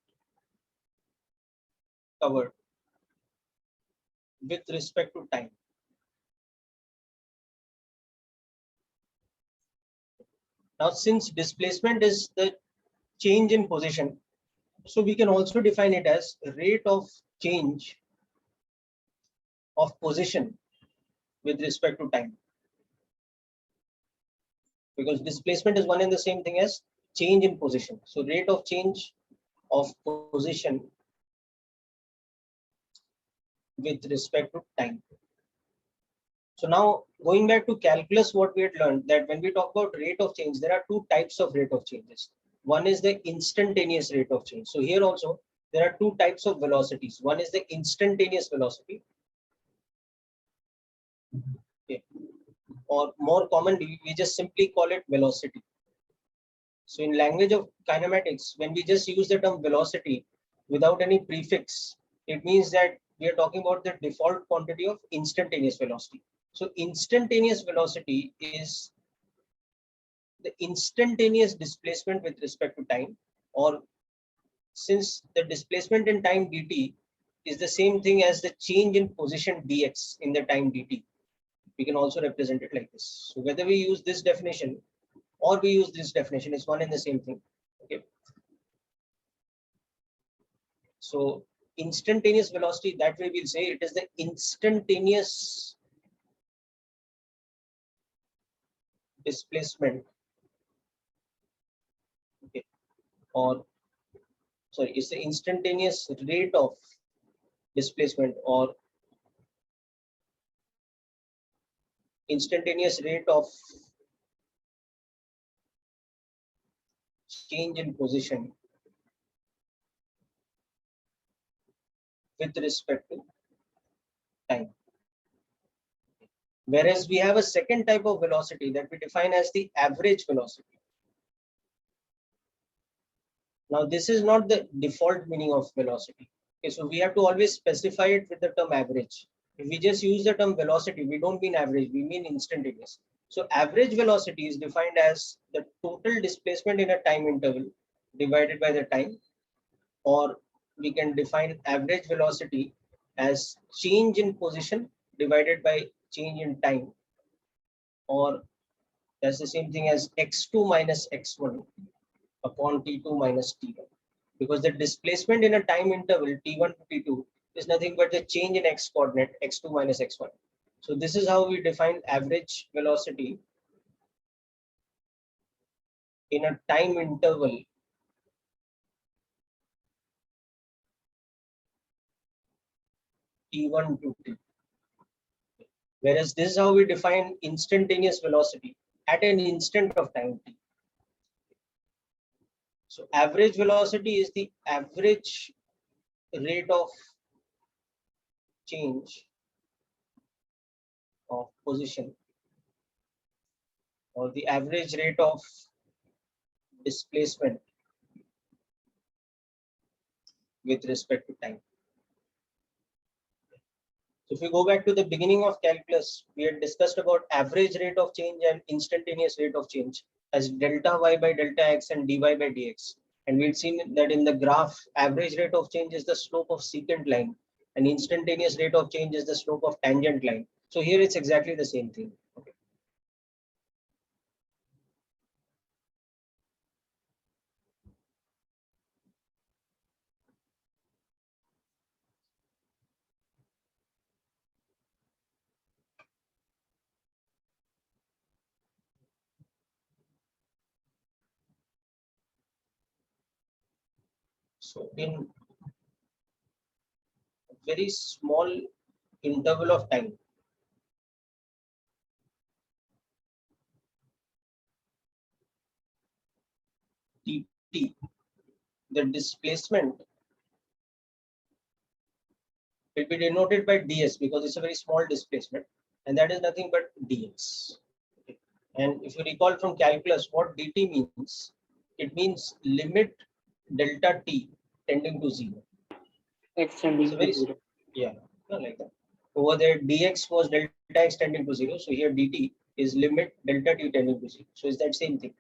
covered with respect to time. Now, since displacement is the change in position, so we can also define it as rate of change of position with respect to time, because displacement is one and the same thing as change in position. So rate of change of position with respect to time. So now going back to calculus, what we had learned that when we talk about rate of change, there are two types of rate of changes. One is the instantaneous rate of change. So here also there are two types of velocities. One is the instantaneous velocity, okay, or more commonly we just simply call it velocity. So in language of kinematics, when we just use the term velocity without any prefix, it means that we are talking about the default quantity of instantaneous velocity. So instantaneous velocity is the instantaneous displacement with respect to time, or since the displacement in time dt is the same thing as the change in position dx in the time dt, we can also represent it like this. So whether we use this definition or we use this definition, is one and the same thing. Okay. So instantaneous velocity, that way we'll say it is the instantaneous displacement, okay, or sorry, it's the instantaneous rate of displacement or instantaneous rate of change in position with respect to time. Whereas we have a second type of velocity that we define as the average velocity. Now this is not the default meaning of velocity. Okay, so we have to always specify it with the term average. If we just use the term velocity, we don't mean average, we mean instantaneous. So average velocity is defined as the total displacement in a time interval divided by the time, or we can define average velocity as change in position divided by change in time, or that's the same thing as x2 minus x1 upon t2 minus t1, because the displacement in a time interval t1 to t2 is nothing but the change in x coordinate x2 minus x1. So this is how we define average velocity in a time interval t1 to t2. Whereas this is how we define instantaneous velocity at an instant of time t. So average velocity is the average rate of change of position, or the average rate of displacement with respect to time. So if we go back to the beginning of calculus, we had discussed about average rate of change and instantaneous rate of change as delta y by delta x and dy by dx. And we've seen that in the graph, average rate of change is the slope of secant line, and instantaneous rate of change is the slope of tangent line. So here it's exactly the same thing. Okay. So in a very small interval of time, dt, the displacement will be denoted by ds because it's a very small displacement, and that is nothing but dx. Okay. And if you recall from calculus, what dt means, it means limit delta t tending to 0. Extending So to very, 0. yeah, like that. Over there, dx was delta x tending to 0. So here dt is limit delta t tending to 0. So it's that same thing.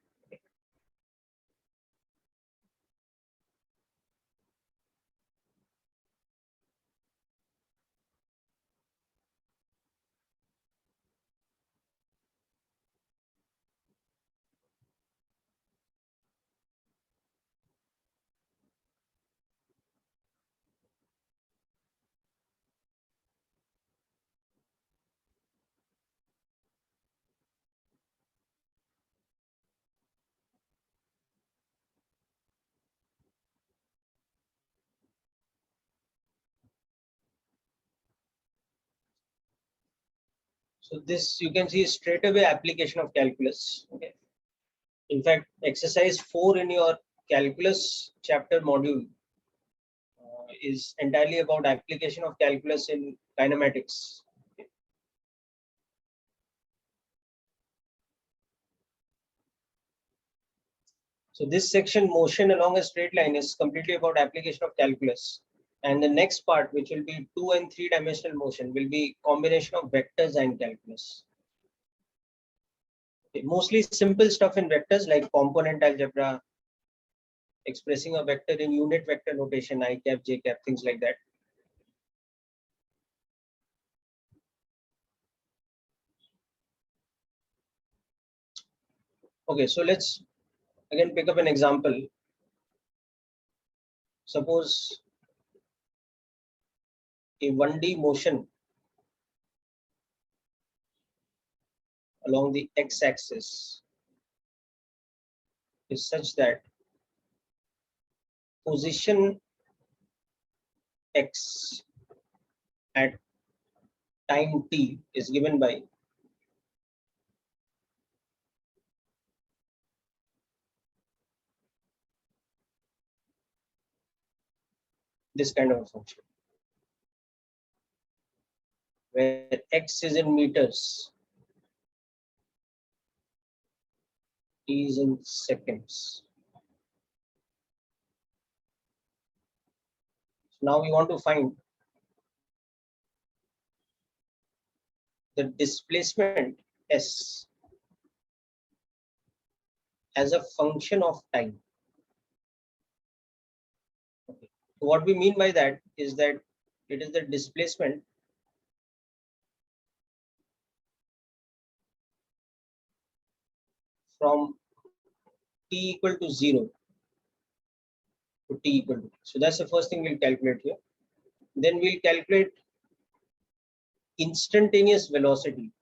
So this you can see straight away application of calculus. Okay. In fact, exercise 4 in your calculus chapter module is entirely about application of calculus in kinematics. So this section, motion along a straight line, is completely about application of calculus. And the next part, which will be 2 and 3 dimensional motion, will be combination of vectors and calculus. Okay, mostly simple stuff in vectors like component algebra, expressing a vector in unit vector notation, I cap, j cap, things like that. Okay, so let's again pick up an example. Suppose a 1D motion along the x-axis is such that position x at time t is given by this kind of a function, where x is in meters, t is in seconds. So now we want to find the displacement s as a function of time. Okay. So what we mean by that is that it is the displacement from t equal to 0 to t equal to. So that's the first thing we'll calculate here. Then we'll calculate instantaneous velocity.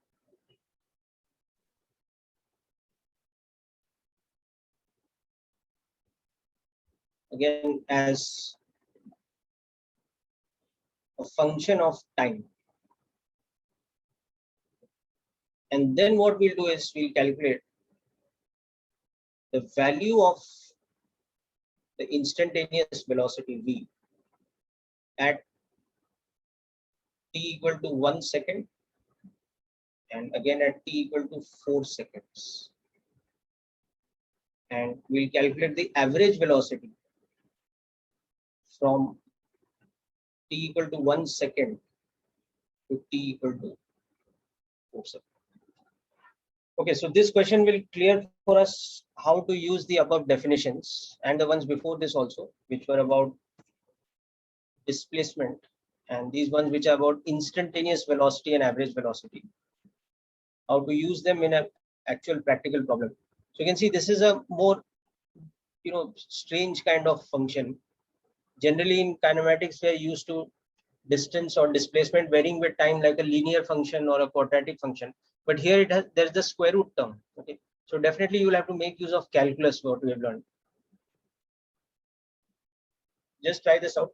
Again, as a function of time. And then what we'll do is we'll calculate the value of the instantaneous velocity v at t equal to 1 second and again at t equal to 4 seconds. And we'll calculate the average velocity from t equal to 1 second to t equal to 4 seconds. Okay, so this question will clear for us how to use the above definitions and the ones before this also, which were about displacement, and these ones which are about instantaneous velocity and average velocity, how to use them in an actual practical problem. So you can see this is a more strange kind of function. Generally in kinematics, we're used to distance or displacement varying with time, like a linear function or a quadratic function. But here there's the square root term. Okay, so definitely you'll have to make use of calculus, what we have learned. Just try this out.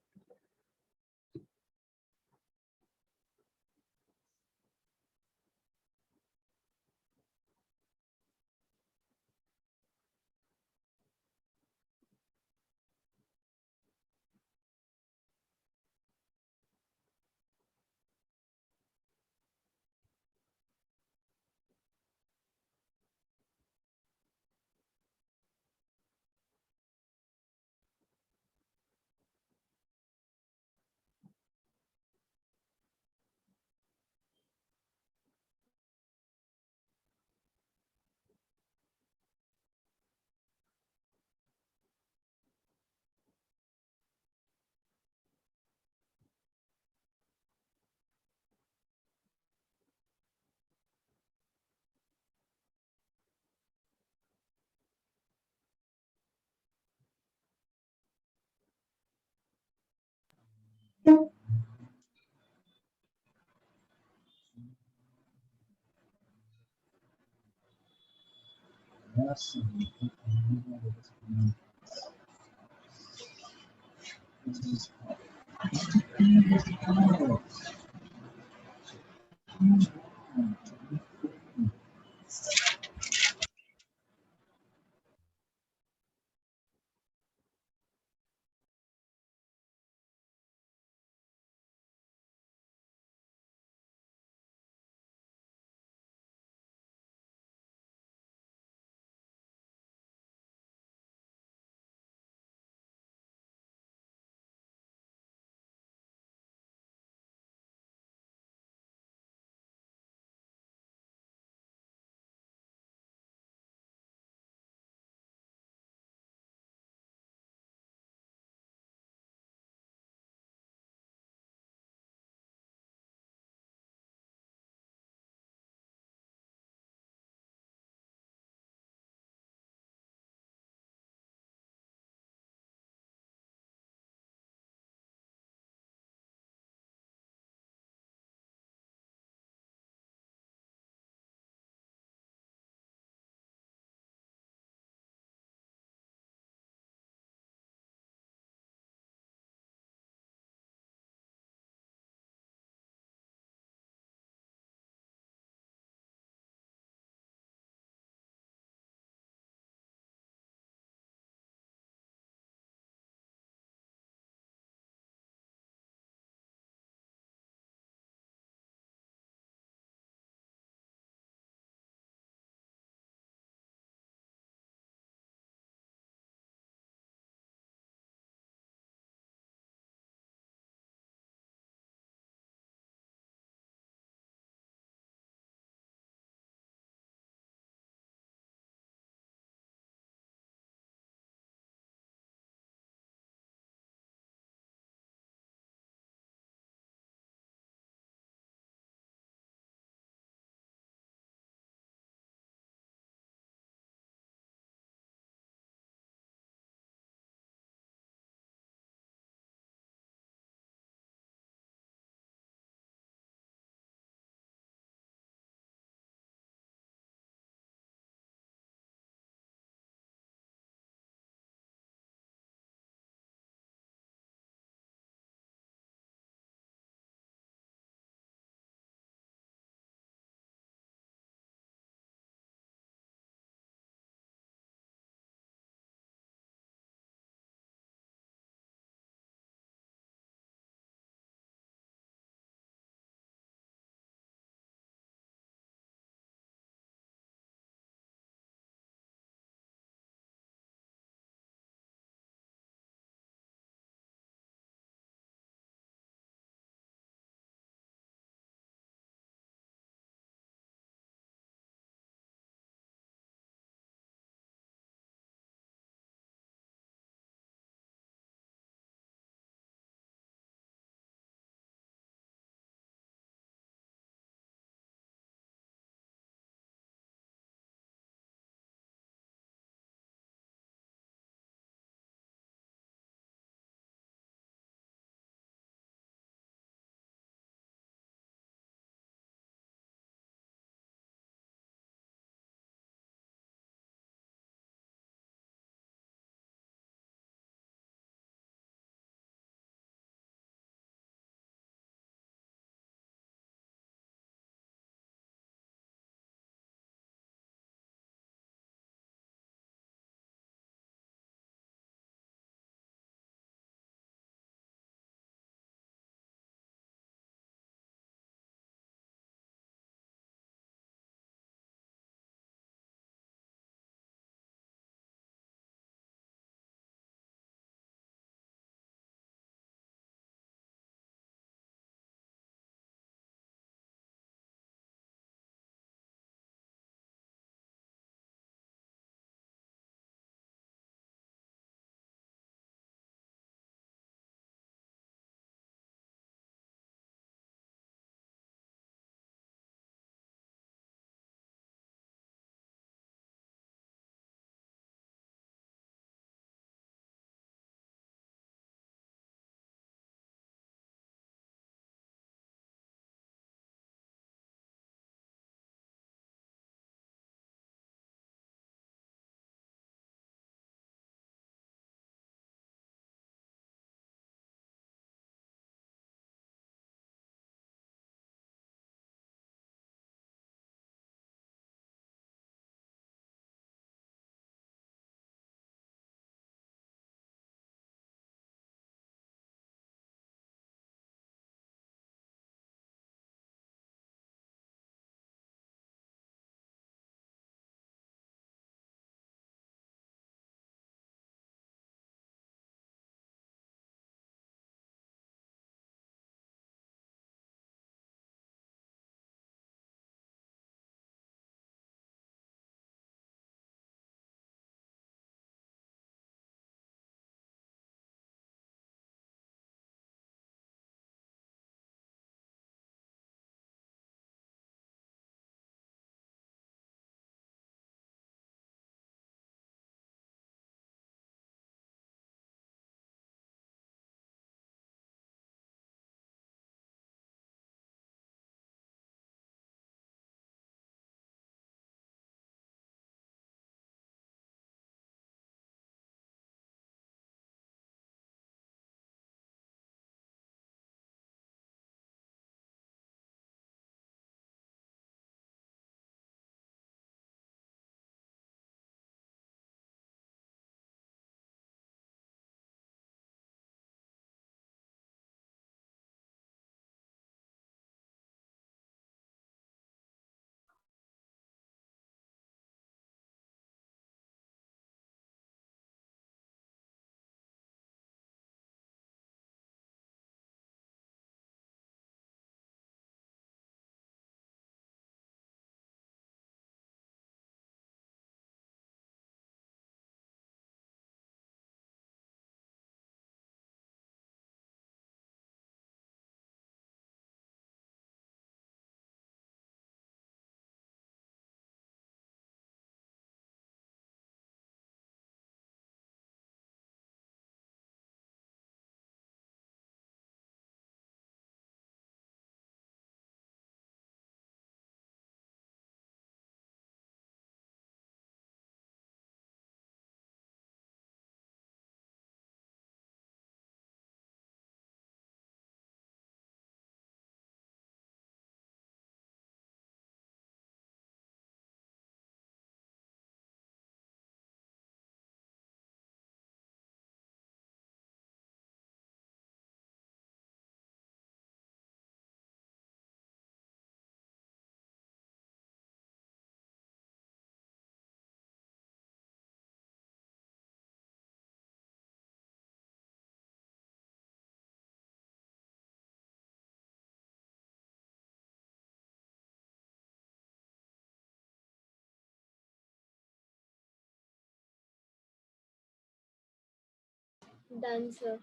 Done, sir.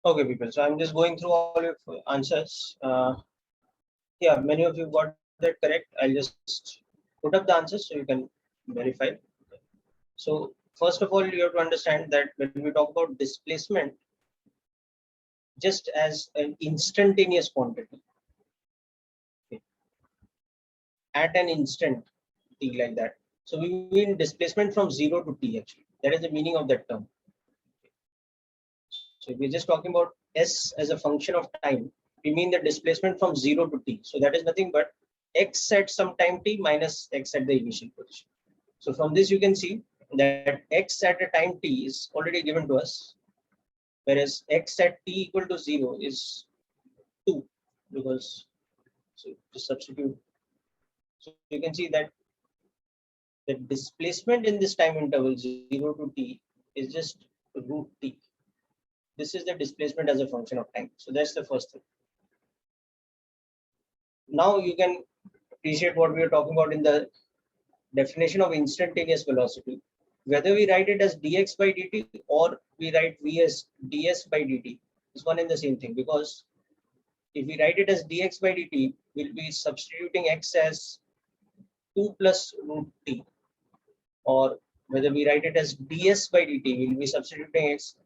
Okay, people. So I'm just going through all your answers. Yeah, many of you got that correct. I'll just put up the answers so you can verify. So first of all, you have to understand that when we talk about displacement, just as an instantaneous quantity, okay, at an instant t like that. So we mean displacement from 0 to t actually. That is the meaning of that term. So if we're just talking about s as a function of time, we mean the displacement from 0 to t. So that is nothing but x at some time t minus x at the initial position. So from this you can see that x at a time t is already given to us, whereas x at t equal to 0 is 2, because so to substitute. So you can see that the displacement in this time interval 0 to t is just root t. This is the displacement as a function of time. So that's the first thing. Now you can appreciate what we are talking about in the definition of instantaneous velocity. Whether we write it as dx by dt or we write v as ds by dt is one and the same thing, because if we write it as dx by dt, we'll be substituting x as 2 plus root t, or whether we write it as ds by dt, we'll be substituting x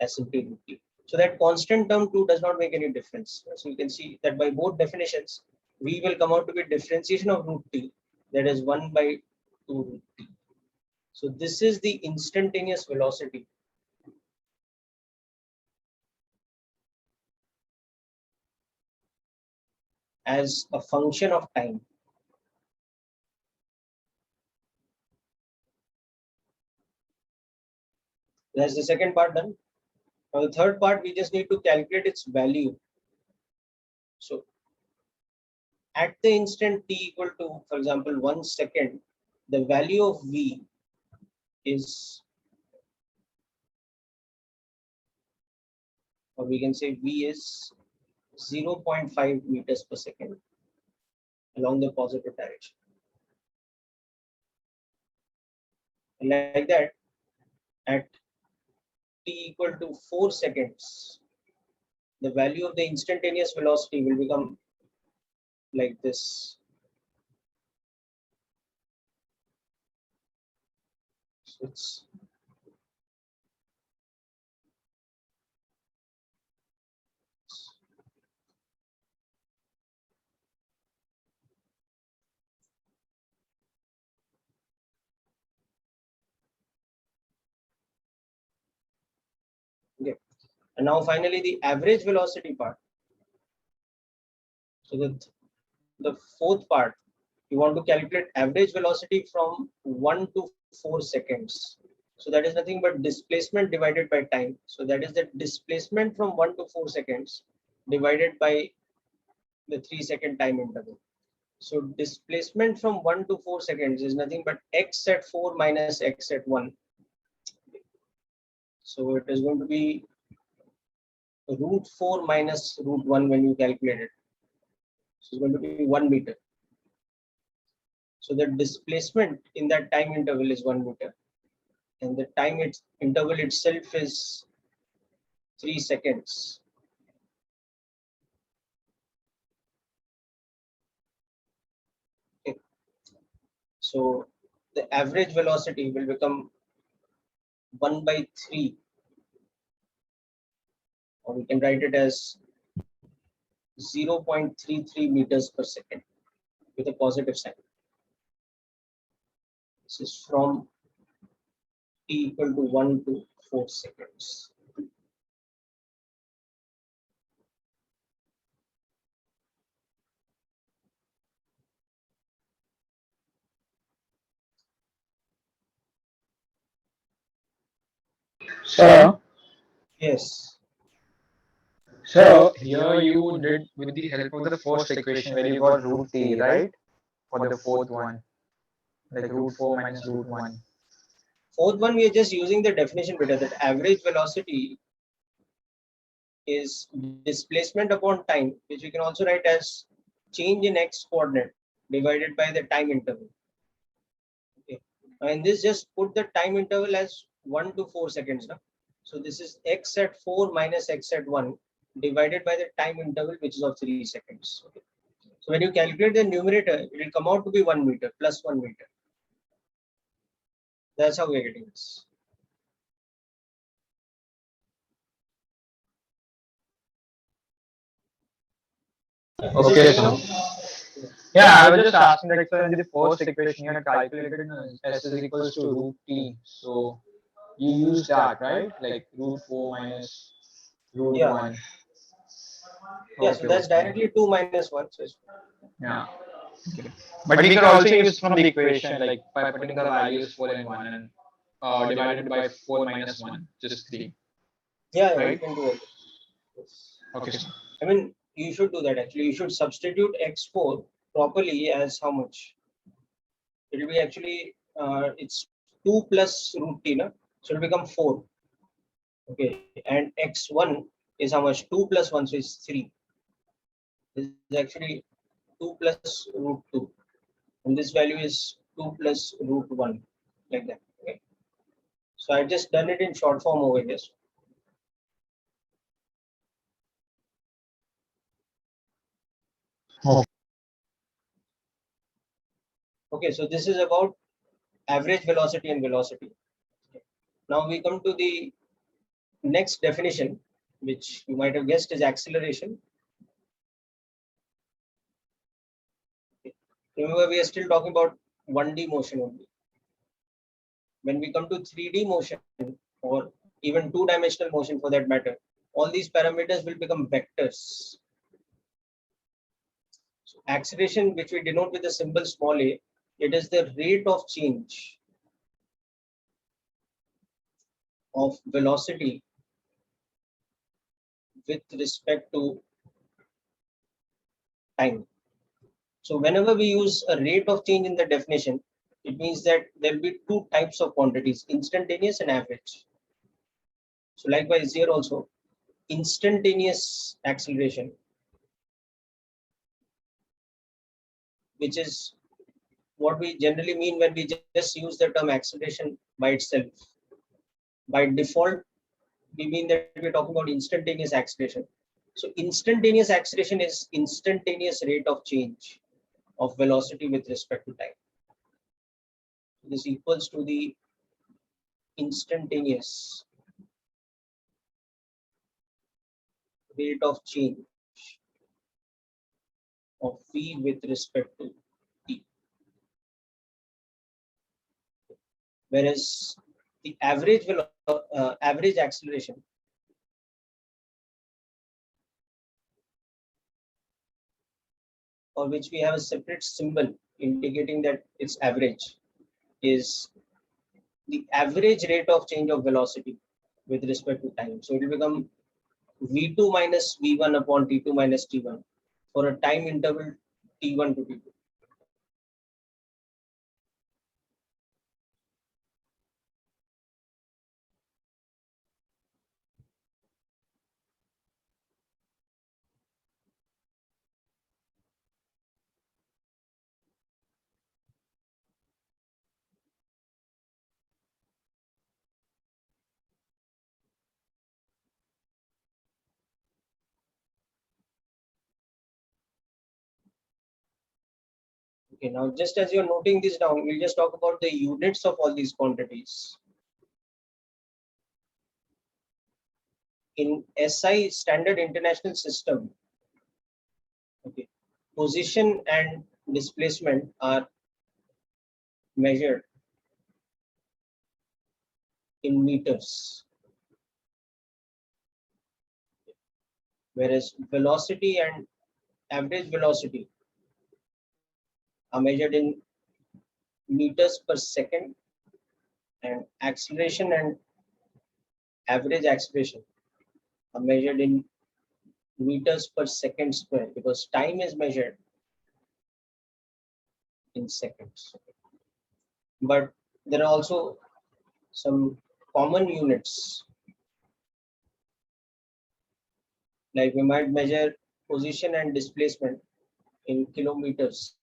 as simply root t. So that constant term 2 does not make any difference. So you can see that by both definitions, we will come out to be differentiation of root t, that is 1 by 2 root t. So this is the instantaneous velocity as a function of time. That's the second part done. Now the third part, we just need to calculate its value. So at the instant t equal to, for example, 1 second, the value of v is, or we can say v is 0.5 meters per second along the positive direction. And like that, at t equal to 4 seconds, the value of the instantaneous velocity will become like this. So it's okay. And now finally the average velocity part. So the fourth part, you want to calculate average velocity from 1 to 4 seconds. So that is nothing but displacement divided by time. So that is the displacement from 1 to 4 seconds divided by the 3-second time interval. So displacement from 1 to 4 seconds is nothing but x at 4 minus x at 1. So it is going to be root 4 minus root 1 when you calculate it. So it's going to be 1 meter. So the displacement in that time interval is 1 meter. And the time interval itself is 3 seconds. Okay. So the average velocity will become 1 by 3, or we can write it as 0.33 meters per second with a positive sign. This is from t equal to 1 to 4 seconds. Sir, Yes. so here you did with the help of the first equation where you got root t, right? For the fourth one, like root 4 minus root 1. Fourth one, we are just using the definition better, that average velocity is displacement upon time, which we can also write as change in x coordinate divided by the time interval. Okay, and this just put the time interval as 1 to 4 seconds now. So this is x at 4 minus x at 1 divided by the time interval, which is of 3 seconds. Okay. So when you calculate the numerator, it will come out to be 1 meter plus 1 meter. That's how we're getting this. Okay, so yeah, I was just asking like, so in the first equation you had calculated s is equals to root t. So you use that, right? Like root 4 minus root Yeah. 1. Yeah, so that's directly 2 minus 1. So yeah. Okay. But we could also use from the equation, like by putting the values 4 and 1 and divided by 4 minus 1, just 3. yeah, Right? you can do it. Yes. Okay. I mean, you should do that actually. You should substitute x4 properly as how much? It will be actually, it's 2 plus root t, no? So it will become 4. Okay, and x1 is how much? 2 plus 1, so it's 3. This is actually 2 plus root 2. And this value is 2 plus root 1, like that. Okay. So I've just done it in short form over here. Okay, so this is about average velocity and velocity. Now we come to the next definition, which you might have guessed is acceleration. Remember, we are still talking about 1D motion only. When we come to 3D motion, or even two-dimensional motion for that matter, all these parameters will become vectors. So acceleration, which we denote with the symbol small a, it is the rate of change of velocity with respect to time. So whenever we use a rate of change in the definition, it means that there will be two types of quantities, instantaneous and average. So likewise here also, instantaneous acceleration, which is what we generally mean when we just use the term acceleration by itself. By default, we mean that we're talking about instantaneous acceleration. So instantaneous acceleration is instantaneous rate of change of velocity with respect to time. This equals to the instantaneous rate of change of v with respect to t. Whereas the average acceleration for which we have a separate symbol indicating that it's average is the average rate of change of velocity with respect to time. So it will become v2 minus v1 upon t2 minus t1 for a time interval t1 to t2. Okay, now just as you're noting this down, we'll just talk about the units of all these quantities. In SI, Standard International System, okay, position and displacement are measured in meters, whereas velocity and average velocity are measured in meters per second, and acceleration and average acceleration are measured in meters per second square, because time is measured in seconds. But there are also some common units. Like we might measure position and displacement in kilometers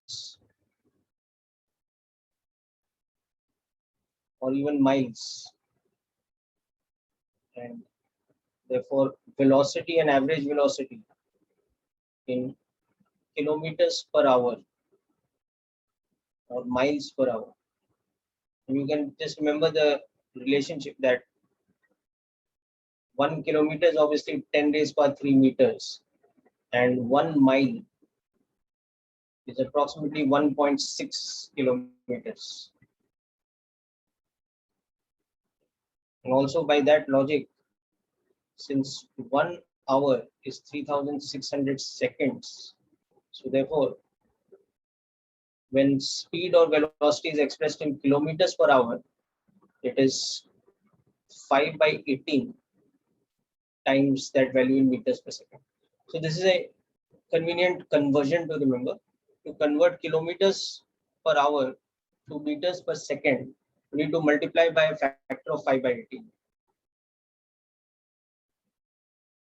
or even miles, and therefore velocity and average velocity in kilometers per hour or miles per hour. And you can just remember the relationship that 1 kilometer is obviously 10 raised by 3 meters, and 1 mile is approximately 1.6 kilometers. And also by that logic, since 1 hour is 3600 seconds, so therefore when speed or velocity is expressed in kilometers per hour, it is 5 by 18 times that value in meters per second. So this is a convenient conversion to remember. To convert kilometers per hour to meters per second, we need to multiply by a factor of 5 by 18.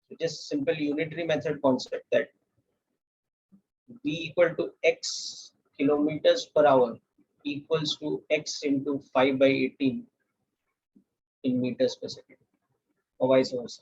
So just simple unitary method concept that V equal to X kilometers per hour equals to X into 5 by 18 in meters per second, or vice versa.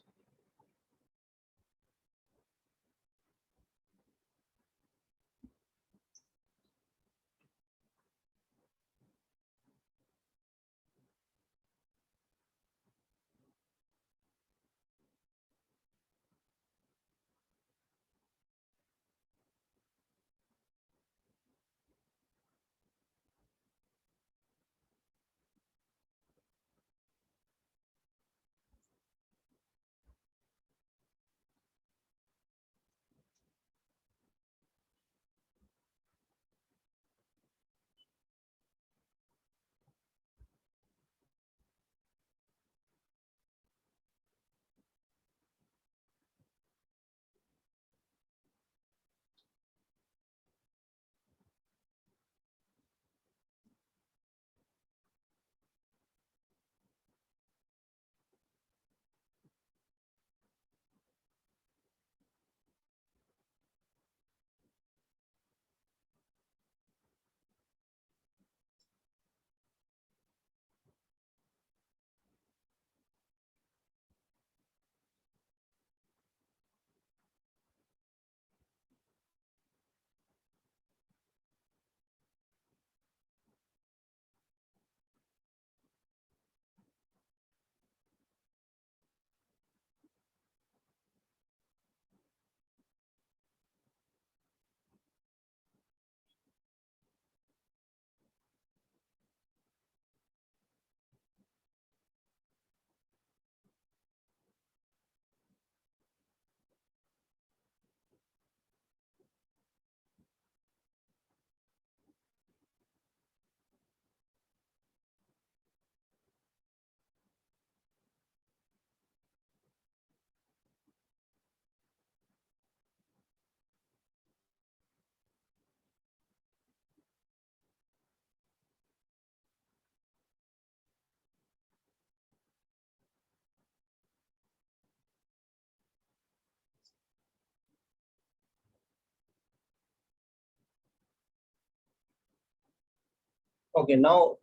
Okay, now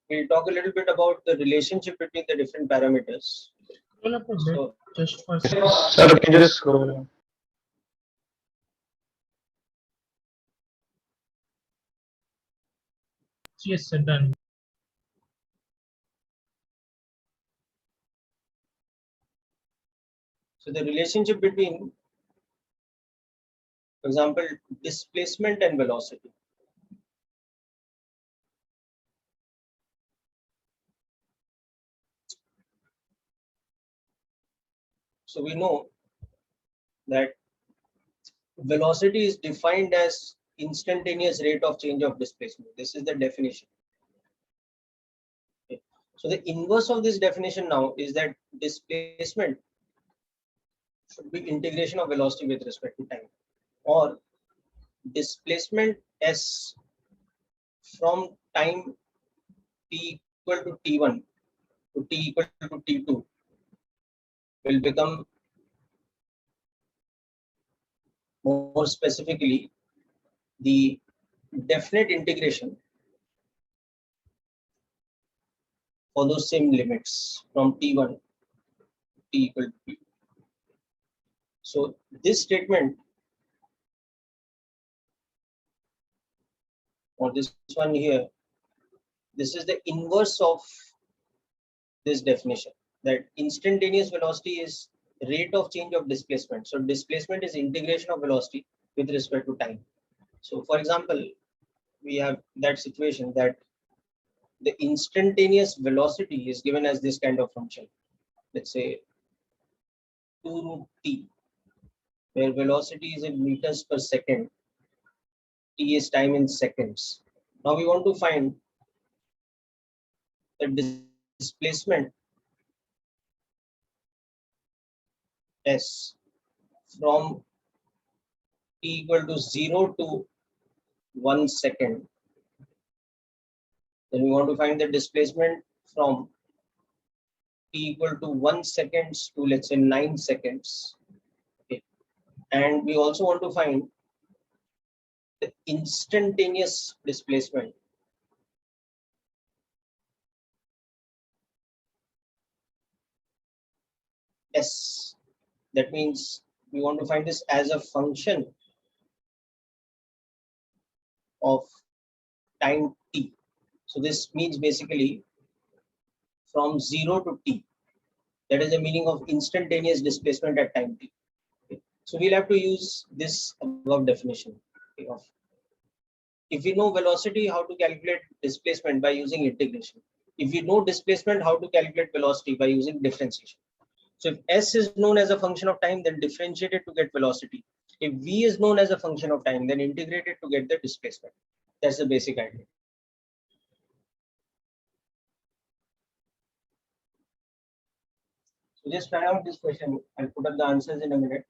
we'll talk a little bit about the relationship between the different parameters. Scroll up a bit, So, just for Sir, can you just scroll? yes, sir, done. so the relationship between, for example, displacement and velocity. So we know that velocity is defined as instantaneous rate of change of displacement. This is the definition. Okay. So the inverse of this definition now is that displacement should be integration of velocity with respect to time, or displacement s from time t equal to t1 to t equal to t2 will become more specifically the definite integration for those same limits from t1 to t equal to t2. So this statement or this one here, this is the inverse of this definition, that instantaneous velocity is rate of change of displacement. So displacement is integration of velocity with respect to time. So for example, we have that situation that the instantaneous velocity is given as this kind of function. Let's say 2 root t, where velocity is in meters per second, t is time in seconds. Now we want to find the displacement s from t equal to 0 to 1 second. Then we want to find the displacement from t equal to 1 seconds to, let's say, 9 seconds. Okay. And we also want to find the instantaneous displacement s. That means we want to find this as a function of time t. So this means basically from 0 to t. That is the meaning of instantaneous displacement at time t. Okay. So we'll have to use this above definition. Okay, of if we know velocity, how to calculate displacement by using integration. If we know displacement, how to calculate velocity by using differentiation. So if s is known as a function of time, then differentiate it to get velocity. If v is known as a function of time, then integrate it to get the displacement. That's the basic idea. So just try out this question. I'll put up the answers in a minute.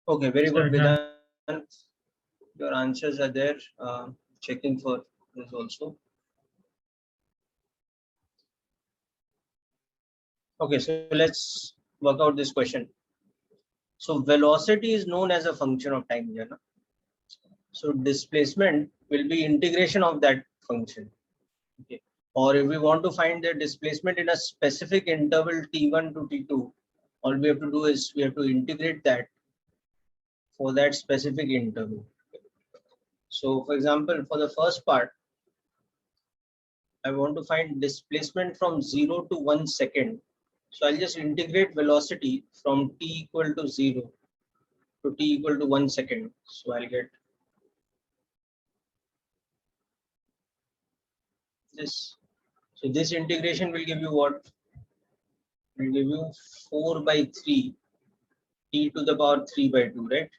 Okay, very So good, done. Vedant. Your answers are there. Checking for this also. Okay, so let's work out this question. So velocity is known as a function of time here. Na? So displacement will be integration of that function. Okay. Or if we want to find the displacement in a specific interval t1 to t2, all we have to do is we have to integrate that for that specific interval. So for example, for the first part, I want to find displacement from 0 to 1 second. So I'll just integrate velocity from t equal to 0 to t equal to 1 second. So I'll get this. So this integration will give you what? Will give you 4 by 3 t to the power 3 by 2, right?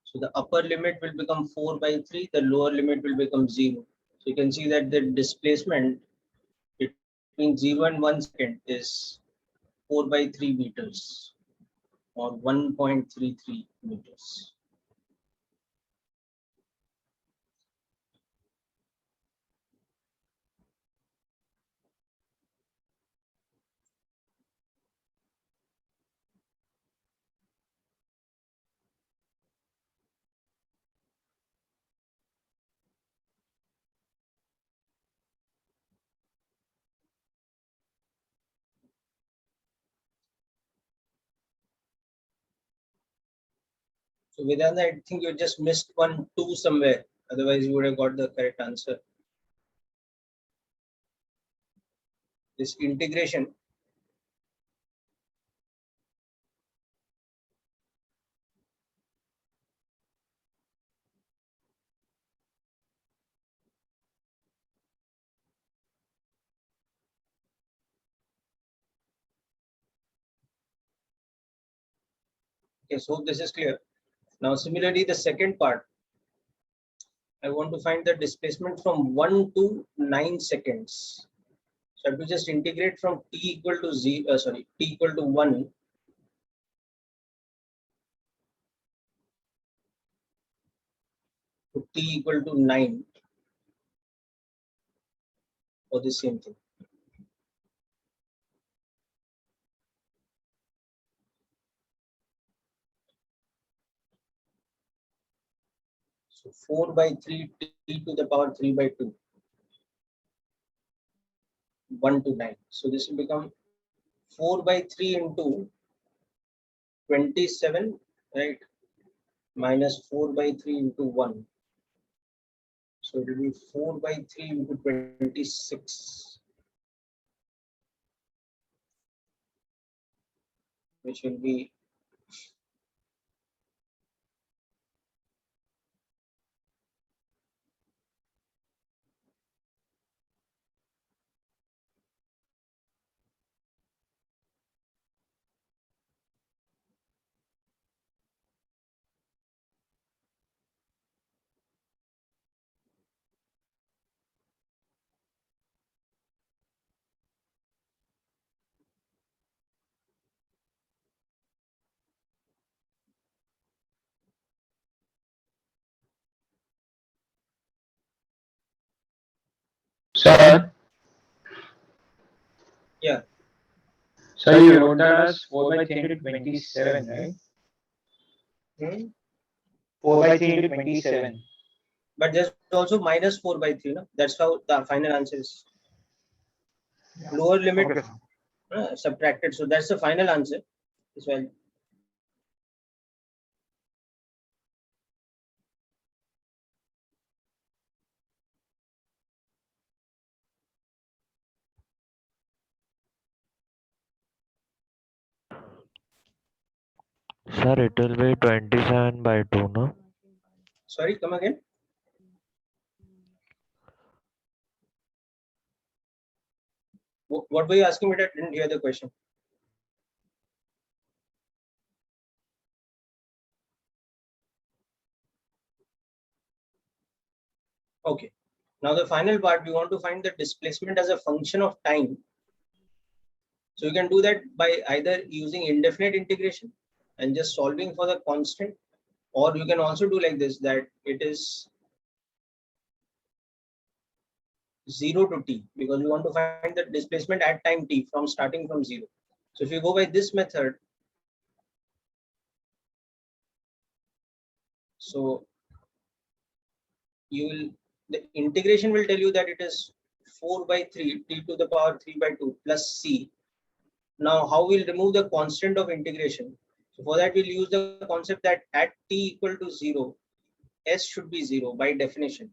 So the upper limit will become 4 by 3, the lower limit will become 0. So you can see that the displacement between 0 and 1 second is 4 by 3 meters or 1.33 meters. So Vedanta, I think you just missed 1, 2 somewhere. Otherwise, you would have got the correct answer. This integration. Okay, so this is clear. Now, similarly, the second part, I want to find the displacement from 1 to 9 seconds. So I have to just integrate from t equal to t equal to 1 to t equal to 9 for the same thing. So 4 by 3 t to the power 3 by 2, 1 to 9. So this will become 4 by 3 into 27, right? Minus 4 by 3 into 1. So it will be 4 by 3 into 26, which will be Sir, yeah. so you wrote that as 4 by 3 into 27, right? 4 by 3 into 27. But there's also minus 4 by 3. No? That's how the final answer is. Lower limit Okay. subtracted. So that's the final answer as well. Sir, it will be 27 by 2, no? Sorry, come again. What were you asking me? I didn't hear the question. Okay. Now the final part, we want to find the displacement as a function of time. So you can do that by either using indefinite integration and just solving for the constant, or you can also do like this, that it is 0 to t, because we want to find the displacement at time t from starting from 0. So if you go by this method, so you will, the integration will tell you that it is 4 by 3 t to the power 3 by 2 plus c. Now how we'll remove the constant of integration? So for that we'll use the concept that at t equal to 0, s should be 0 by definition.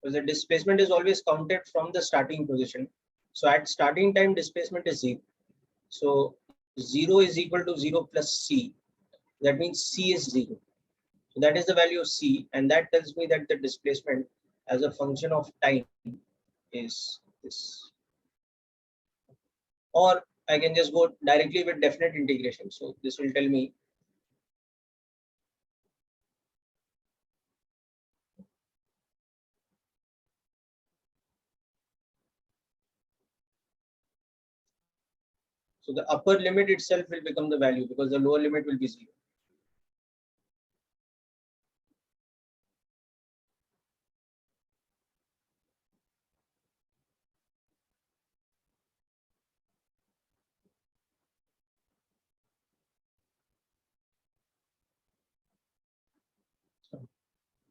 Because the displacement is always counted from the starting position. So at starting time, displacement is 0. So 0 is equal to 0 plus c. That means c is 0. So that is the value of c, and that tells me that the displacement as a function of time is this. Or I can just go directly with definite integration. So this will tell me so the upper limit itself will become the value, because the lower limit will be 0.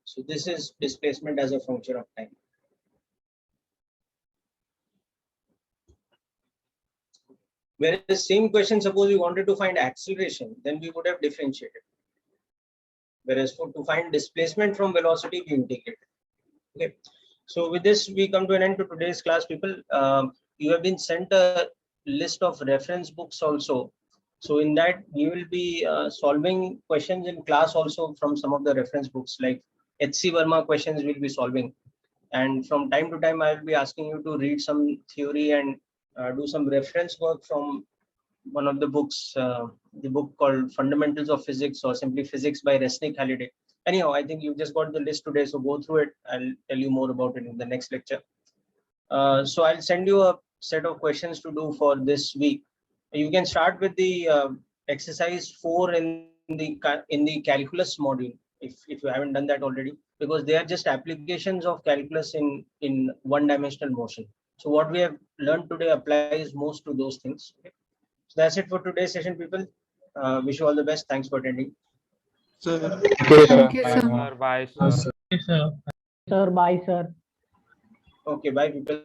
So this is displacement as a function of time. Whereas same question, suppose we wanted to find acceleration, then we would have differentiated. Whereas to find displacement from velocity, we integrated. Okay. So with this, we come to an end to today's class, people. You have been sent a list of reference books also. So in that, we will be solving questions in class also from some of the reference books, like H.C. Verma questions we'll be solving. And from time to time, I will be asking you to read some theory and do some reference work from one of the books, the book called Fundamentals of Physics, or simply Physics by Resnick Halliday. Anyhow, I think you just got the list today, so go through it. I'll tell you more about it in the next lecture. So I'll send you a set of questions to do for this week. You can start with the exercise 4 in the calculus module, if you haven't done that already, because they are just applications of calculus in one-dimensional motion. So what we have learned today applies most to those things. Okay? So that's it for today's session, people. Wish you all the best. Thanks for attending. So Thank you, Bye, sir. Bye, sir. Yes, sir. Sir, bye, sir. Okay, bye, people.